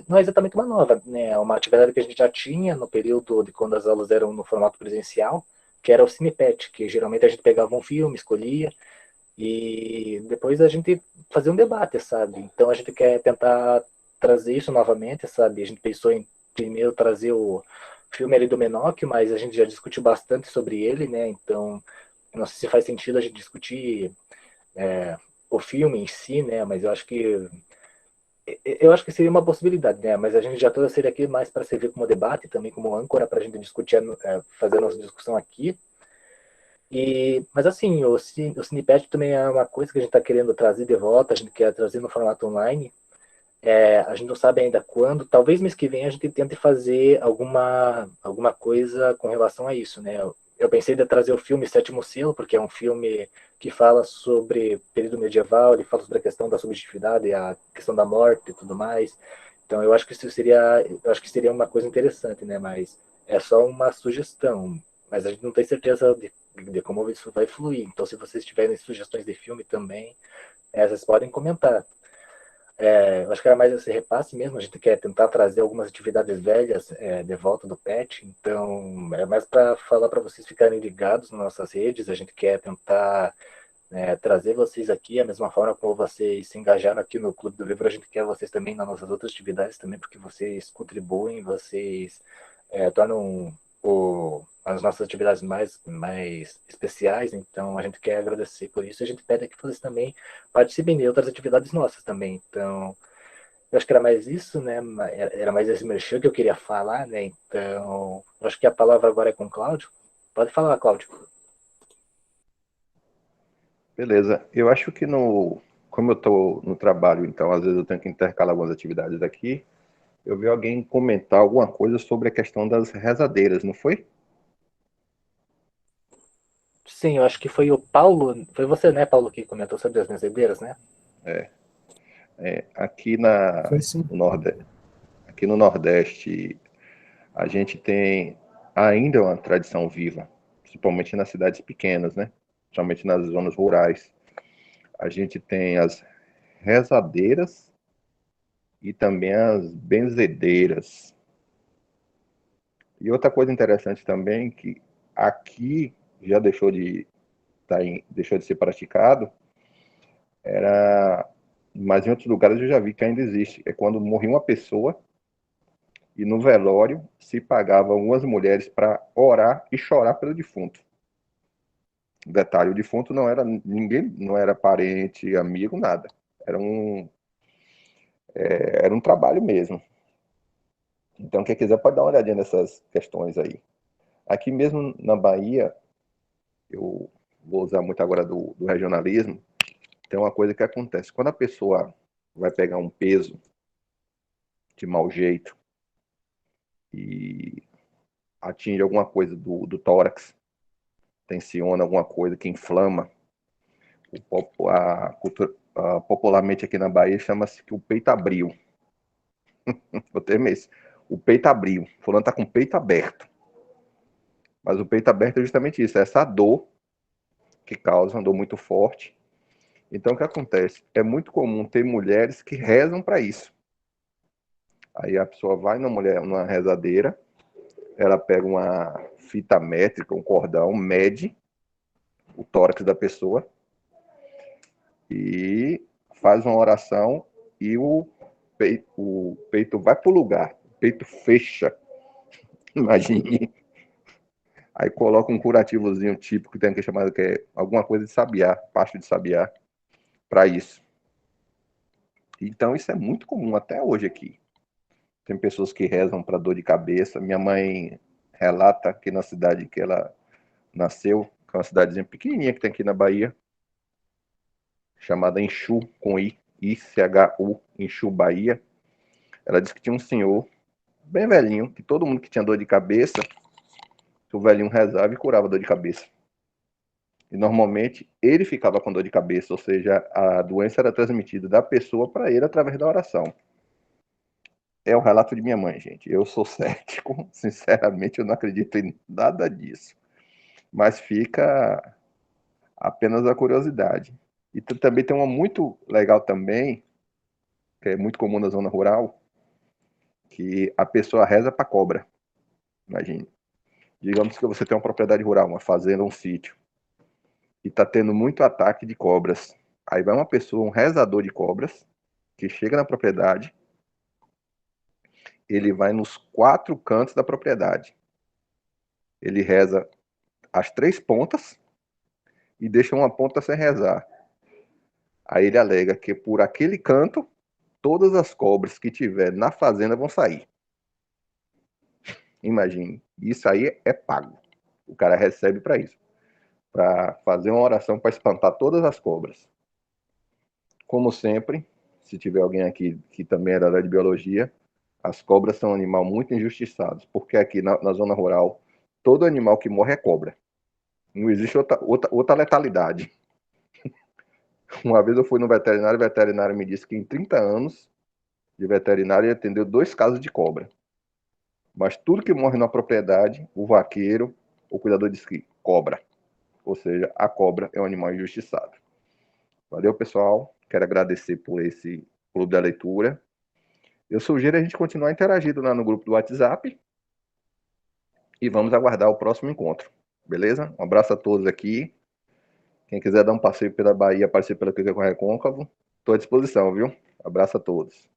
Não é exatamente uma nova, né? É uma atividade que a gente já tinha no período de quando as aulas eram no formato presencial, que era o CinePet, que geralmente a gente pegava um filme, escolhia, e depois a gente fazia um debate, sabe? Então a gente quer tentar trazer isso novamente, sabe? A gente pensou em primeiro trazer o filme ali do Menoc, mas a gente já discutiu bastante sobre ele, né? Então não sei se faz sentido a gente discutir o filme em si, né? Mas eu acho que seria uma possibilidade, né? Mas a gente já trouxe ele aqui mais para servir como debate, também como âncora para a gente discutir, fazer a nossa discussão aqui. Mas assim, o Cinepad também é uma coisa que a gente está querendo trazer de volta, a gente quer trazer no formato online. A gente não sabe ainda quando, talvez mês que vem a gente tente fazer alguma coisa com relação a isso, né? Eu pensei em trazer o filme Sétimo Selo, porque é um filme que fala sobre período medieval, ele fala sobre a questão da subjetividade, a questão da morte e tudo mais. Então eu acho que seria uma coisa interessante, né? Mas é só uma sugestão, mas a gente não tem certeza de como isso vai fluir. Então se vocês tiverem sugestões de filme também, vocês podem comentar. Eu acho que era mais esse repasse mesmo, a gente quer tentar trazer algumas atividades velhas de volta do PET, então é mais para falar para vocês ficarem ligados nas nossas redes, a gente quer tentar trazer vocês aqui, a mesma forma como vocês se engajaram aqui no Clube do Livro, a gente quer vocês também nas nossas outras atividades também, porque vocês contribuem, vocês tornam as nossas atividades mais especiais, então a gente quer agradecer por isso, a gente pede que vocês também participem de outras atividades nossas também, então eu acho que era mais isso, né, era mais esse merchan que eu queria falar, né, então eu acho que a palavra agora é com o Cláudio. Pode falar, Cláudio. Beleza. Eu acho que como eu estou no trabalho, então às vezes eu tenho que intercalar algumas atividades aqui, eu vi alguém comentar alguma coisa sobre a questão das rezadeiras, não foi? Sim, eu acho que foi o Paulo, foi você, né, Paulo, que comentou sobre as benzedeiras, né? Aqui Foi sim. aqui no Nordeste, a gente tem ainda uma tradição viva, principalmente nas cidades pequenas, né? Principalmente nas zonas rurais. A gente tem as rezadeiras e também as benzedeiras. E outra coisa interessante também, que aqui já deixou de ser praticado, mas em outros lugares eu já vi que ainda existe. É quando morria uma pessoa e no velório se pagava algumas mulheres para orar e chorar pelo defunto. Detalhe, o defunto não era ninguém, não era parente, amigo, nada. Era um trabalho mesmo. Então, quem quiser pode dar uma olhadinha nessas questões aí. Aqui mesmo na Bahia, eu vou usar muito agora do regionalismo, tem uma coisa que acontece. Quando a pessoa vai pegar um peso de mau jeito e atinge alguma coisa do tórax, tensiona alguma coisa que inflama, popularmente aqui na Bahia chama-se que o peito abriu. O termo é esse. O peito abriu. Fulano está com o peito aberto. Mas o peito aberto é justamente isso, é essa dor que causa uma dor muito forte. Então, o que acontece? É muito comum ter mulheres que rezam para isso. Aí a pessoa vai numa rezadeira, ela pega uma fita métrica, um cordão, mede o tórax da pessoa e faz uma oração e o peito vai para o lugar, o peito fecha. Imagine. Aí coloca um curativozinho típico que tem aqui chamado que é alguma coisa de sabiá, pasto de sabiá, para isso. Então isso é muito comum até hoje aqui. Tem pessoas que rezam para dor de cabeça. Minha mãe relata que na cidade que ela nasceu, que é uma cidadezinha pequenininha que tem aqui na Bahia, chamada Enxu, com I-C-H-U, Enxu, Bahia. Ela disse que tinha um senhor bem velhinho, que todo mundo que tinha dor de cabeça, o velhinho rezava e curava dor de cabeça. E normalmente ele ficava com dor de cabeça, ou seja, a doença era transmitida da pessoa para ele através da oração. É o relato de minha mãe, gente. Eu sou cético, sinceramente, eu não acredito em nada disso. Mas fica apenas a curiosidade. E também tem uma muito legal também, que é muito comum na zona rural, que a pessoa reza para cobra. Imagine. Digamos que você tem uma propriedade rural, uma fazenda, um sítio, e está tendo muito ataque de cobras. Aí vai uma pessoa, um rezador de cobras, que chega na propriedade, ele vai nos 4 cantos da propriedade. Ele reza as 3 pontas e deixa uma ponta sem rezar. Aí ele alega que por aquele canto, todas as cobras que tiver na fazenda vão sair. Imagine, isso aí é pago. O cara recebe para isso. Para fazer uma oração para espantar todas as cobras. Como sempre, se tiver alguém aqui que também é da área de biologia, as cobras são um animal muito injustiçado, porque aqui na zona rural, todo animal que morre é cobra. Não existe outra letalidade. Uma vez eu fui no veterinário, o veterinário me disse que em 30 anos de veterinário ele atendeu 2 casos de cobra. Mas tudo que morre na propriedade, o vaqueiro, o cuidador diz que cobra. Ou seja, a cobra é um animal injustiçado. Valeu, pessoal. Quero agradecer por esse clube da leitura. Eu sugiro a gente continuar interagindo lá no grupo do WhatsApp e vamos aguardar o próximo encontro. Beleza? Um abraço a todos aqui. Quem quiser dar um passeio pela Bahia, passeio pela Quica com Recôncavo, estou à disposição, viu? Abraço a todos.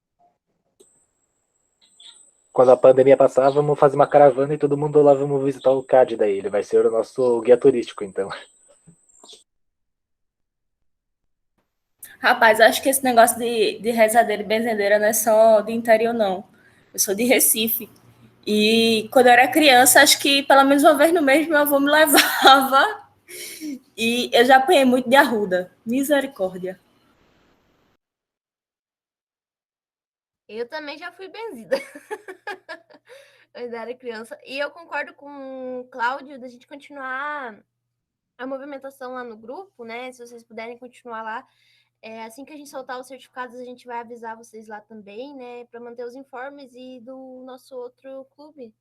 Quando a pandemia passar, vamos fazer uma caravana e todo mundo lá vamos visitar o CAD daí. Ele vai ser o nosso guia turístico, então. Rapaz, acho que esse negócio de rezadeira e benzedeira não é só de interior, não. Eu sou de Recife. E quando eu era criança, acho que pelo menos uma vez no mês meu avô me levava. E eu já apanhei muito de arruda. Misericórdia. Eu também já fui benzida. Eu era criança. E eu concordo com o Cláudio da gente continuar a movimentação lá no grupo, né? Se vocês puderem continuar lá. Assim que a gente soltar os certificados, a gente vai avisar vocês lá também, né? Para manter os informes e do nosso outro clube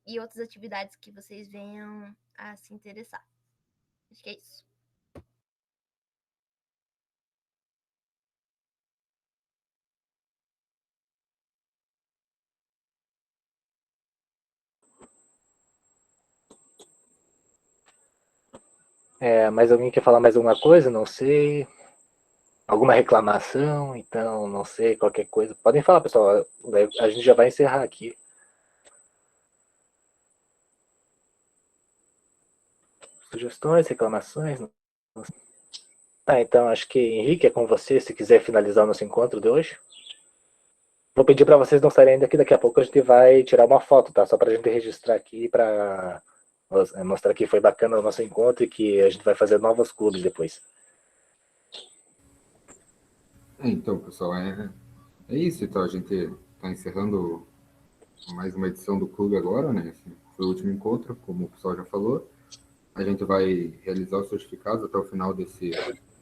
e outras atividades que vocês venham a se interessar. Acho que é isso. Mais alguém quer falar mais alguma coisa? Não sei. Alguma reclamação? Então, não sei, qualquer coisa. Podem falar, pessoal. A gente já vai encerrar aqui. Sugestões, reclamações? Tá, então acho que Henrique é com você, se quiser finalizar o nosso encontro de hoje. Vou pedir para vocês não saírem daqui, daqui a pouco a gente vai tirar uma foto, tá? Só para a gente registrar aqui, para mostrar que foi bacana o nosso encontro e que a gente vai fazer novos clubes depois. Então, pessoal, é isso. Então, a gente está encerrando mais uma edição do clube agora, né? Esse foi o último encontro, como o pessoal já falou. A gente vai realizar os certificados até o final desse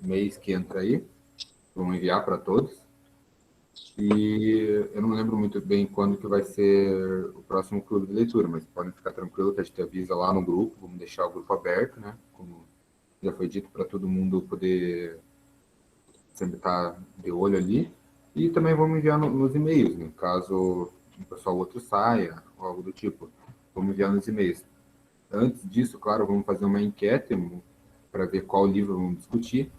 mês que entra aí. Vamos enviar para todos. E eu não lembro muito bem quando que vai ser o próximo clube de leitura, mas podem ficar tranquilo que a gente avisa lá no grupo. Vamos deixar o grupo aberto, né? Como já foi dito, para todo mundo poder sempre estar de olho ali. E também vamos enviar nos e-mails, né? Caso um pessoal outro saia, ou algo do tipo. Vamos enviar nos e-mails. Antes disso, claro, vamos fazer uma enquete para ver qual livro vamos discutir.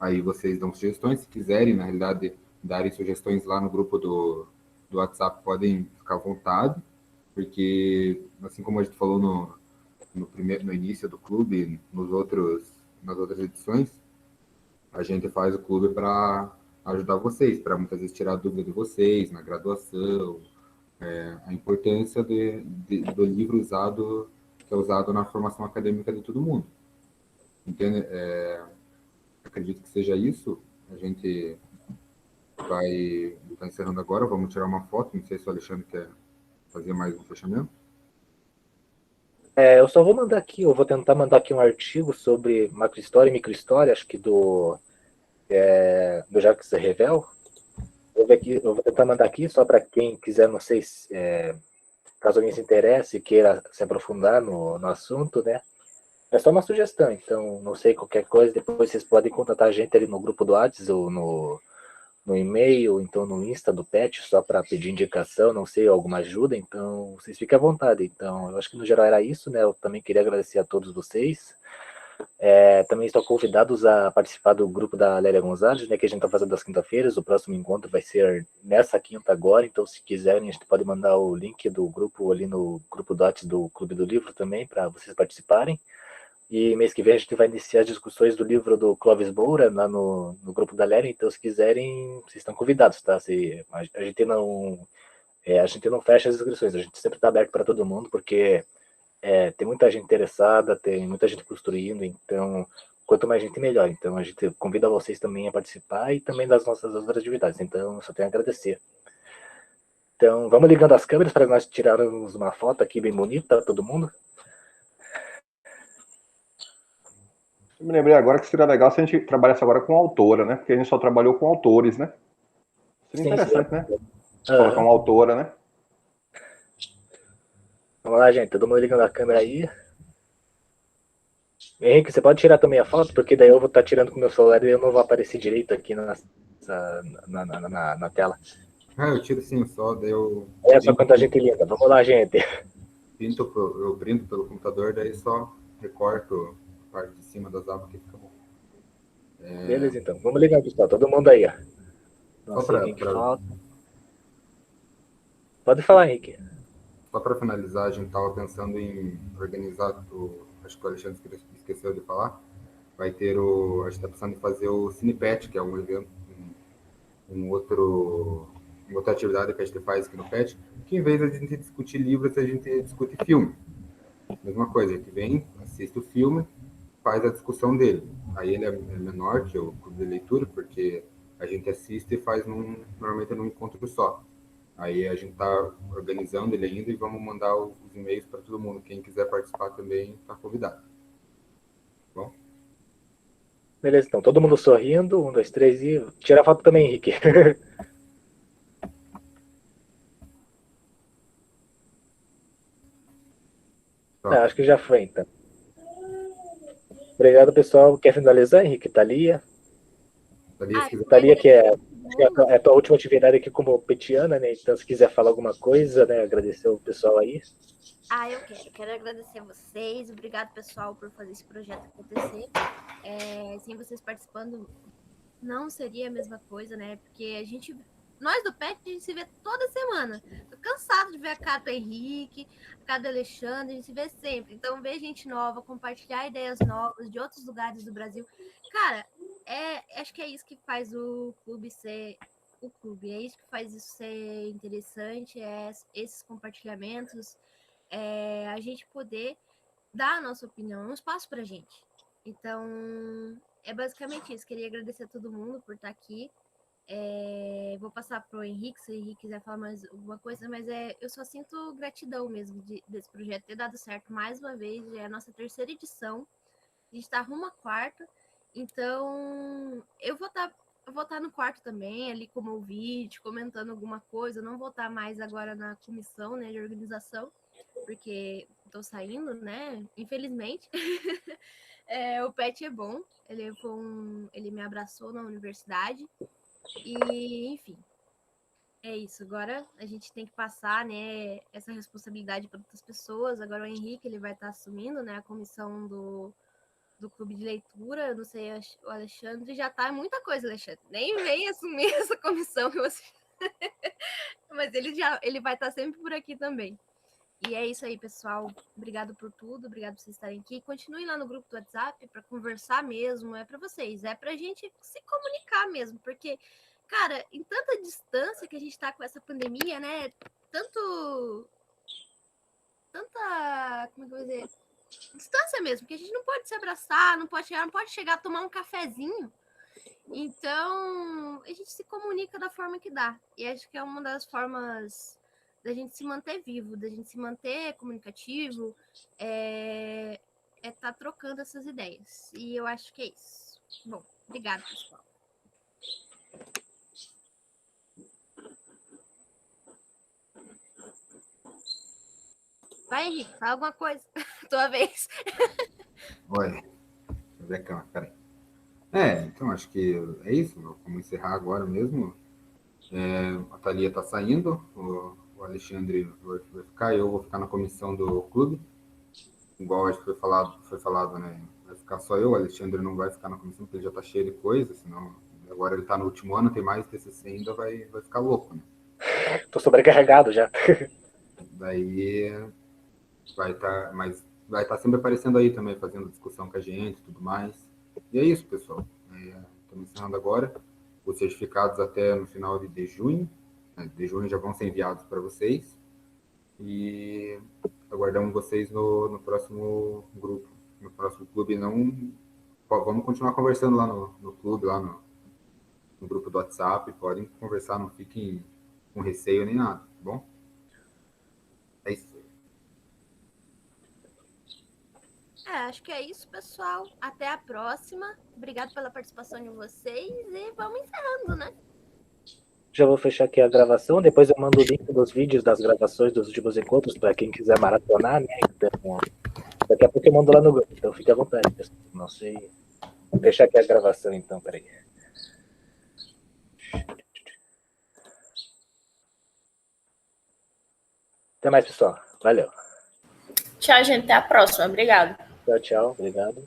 Aí vocês dão sugestões. Se quiserem, na realidade, darem sugestões lá no grupo do WhatsApp, podem ficar à vontade, porque, assim como a gente falou no início do clube, nas outras edições, a gente faz o clube para ajudar vocês, para muitas vezes tirar a dúvida de vocês na graduação, a importância do livro usado, que é usado na formação acadêmica de todo mundo. Entende? Acredito que seja isso. A gente vai estar encerrando agora. Vamos tirar uma foto. Não sei se o Alexandre quer fazer mais um fechamento. Eu só vou mandar aqui, eu vou tentar mandar aqui um artigo sobre macrohistória e microhistória, acho que do Jacques Revel. Eu vou tentar mandar aqui só para quem quiser, não sei se, caso alguém se interesse e queira se aprofundar no assunto, né? É só uma sugestão, então não sei, qualquer coisa, depois vocês podem contatar a gente ali no grupo do WhatsApp ou no e-mail, ou então no Insta do PET, só para pedir indicação, não sei, alguma ajuda, então vocês fiquem à vontade. Então, eu acho que no geral era isso, né? Eu também queria agradecer a todos vocês. Também estou convidados a participar do grupo da Lélia Gonzalez, né, que a gente está fazendo às quinta-feiras. O próximo encontro vai ser nessa quinta agora, então se quiserem a gente pode mandar o link do grupo ali no grupo do WhatsApp do Clube do Livro também, para vocês participarem. E mês que vem a gente vai iniciar as discussões do livro do Clóvis Moura lá no grupo da Lélia, então se quiserem, vocês estão convidados, tá? A gente não fecha as inscrições, a gente sempre está aberto para todo mundo, porque tem muita gente interessada, tem muita gente construindo, então quanto mais gente melhor. Então a gente convida vocês também a participar e também das nossas outras atividades, então eu só tenho a agradecer. Então vamos ligando as câmeras para nós tirarmos uma foto aqui bem bonita, todo mundo. Eu me lembrei agora que seria legal se a gente trabalhasse agora com autora, né? Porque a gente só trabalhou com autores, né? Seria interessante, né? Colocar uma autora, né? Vamos lá, gente. Todo mundo ligando a câmera aí. Henrique, você pode tirar também a foto? Porque daí eu vou estar tirando com o meu celular e eu não vou aparecer direito aqui na tela. Eu tiro sim, só daí eu... Só quando a gente linda. Vamos lá, gente. Eu printo pelo computador, daí só recorto a parte de cima das abas que fica bom. Beleza, então. Vamos ligar, pessoal. Todo mundo aí, ó. Nossa, Só Pode falar, Henrique. Só para finalizar, a gente estava pensando em organizar, acho que o Alexandre esqueceu de falar, a gente está pensando em fazer o CinePet, que é um evento, outra atividade que a gente faz aqui no PET, que em vez de a gente discutir livros, a gente discute filme. Mesma coisa, a gente vem, assiste o filme, faz a discussão dele. Aí ele é menor que o clube de leitura, porque a gente assiste e faz normalmente num encontro só. Aí a gente está organizando ele ainda e vamos mandar os e-mails para todo mundo. Quem quiser participar também está convidado. Bom? Beleza, então. Todo mundo sorrindo. 1, 2, 3 e... Tira a foto também, Henrique. Não, acho que já foi, então. Obrigado, pessoal. Quer finalizar, Henrique? Thalia? Thalia, que é a tua última atividade aqui como petiana, né? Então, se quiser falar alguma coisa, né? Agradecer o pessoal aí. Eu quero agradecer a vocês. Obrigado, pessoal, por fazer esse projeto acontecer. Sem vocês participando, não seria a mesma coisa, né? Porque nós do PET, a gente se vê toda semana. Tô cansado de ver a cara do Henrique, a cara do Alexandre, a gente se vê sempre. Então, ver gente nova, compartilhar ideias novas de outros lugares do Brasil. Cara, acho que é isso que faz o clube ser o clube. É isso que faz isso ser interessante, esses compartilhamentos, a gente poder dar a nossa opinião, um espaço pra gente. Então, é basicamente isso. Queria agradecer a todo mundo por estar aqui. Vou passar pro Henrique, se o Henrique quiser falar mais alguma coisa, mas eu só sinto gratidão mesmo desse projeto ter dado certo mais uma vez. É a nossa 3ª edição. A gente tá rumo à 4ª. Então, eu vou estar no quarto também, ali como ouvinte, comentando alguma coisa. Eu não vou estar mais agora na comissão, né, de organização, porque estou saindo, né? Infelizmente. O Pet é bom. Ele me abraçou na universidade. E, enfim, é isso. Agora a gente tem que passar, né, essa responsabilidade para outras pessoas. Agora o Henrique ele vai estar assumindo, né, a comissão do clube de leitura. Eu não sei, o Alexandre já tá muita coisa, Alexandre. Nem vem assumir essa comissão que você. Mas ele vai estar sempre por aqui também. E é isso aí, pessoal. Obrigado por tudo, obrigado por vocês estarem aqui. Continuem lá no grupo do WhatsApp para conversar mesmo. É para vocês, é para a gente se comunicar mesmo, porque, cara, em tanta distância que a gente está com essa pandemia, né? Tanta, como é que eu vou dizer? Distância mesmo, que a gente não pode se abraçar, não pode chegar a tomar um cafezinho. Então, a gente se comunica da forma que dá. E acho que é uma das formas da gente se manter vivo, da gente se manter comunicativo, tá trocando essas ideias. E eu acho que é isso. Bom, obrigada, pessoal. Vai, Henrique, fala alguma coisa. Tua vez. Olha, deixa eu ver a câmera, peraí. Então acho que é isso. Vamos encerrar agora mesmo. A Thalia está saindo, o Alexandre vai ficar, eu vou ficar na comissão do clube. Igual acho que foi falado, né? Vai ficar só eu, o Alexandre não vai ficar na comissão porque ele já está cheio de coisa, senão agora ele está no último ano, tem mais TCC ainda, vai ficar louco, né? Tô sobrecarregado já. Daí vai estar sempre aparecendo aí também, fazendo discussão com a gente e tudo mais. E é isso, pessoal. Estamos encerrando agora. Os certificados até no final de junho. De junho já vão ser enviados para vocês. E aguardamos vocês no próximo grupo, no próximo clube. Vamos continuar conversando lá no clube, lá no grupo do WhatsApp. Podem conversar, não fiquem com receio nem nada, tá bom? É isso. Acho que é isso, pessoal. Até a próxima. Obrigado pela participação de vocês e vamos encerrando, né? Já vou fechar aqui a gravação, depois eu mando o link dos vídeos das gravações dos últimos encontros para quem quiser maratonar, né? Então, daqui a pouco eu mando lá no grupo, então fique à vontade, pessoal. Não sei. Vou fechar aqui a gravação então, peraí. Até mais, pessoal. Valeu. Tchau, gente. Até a próxima. Obrigado. Tchau, obrigado.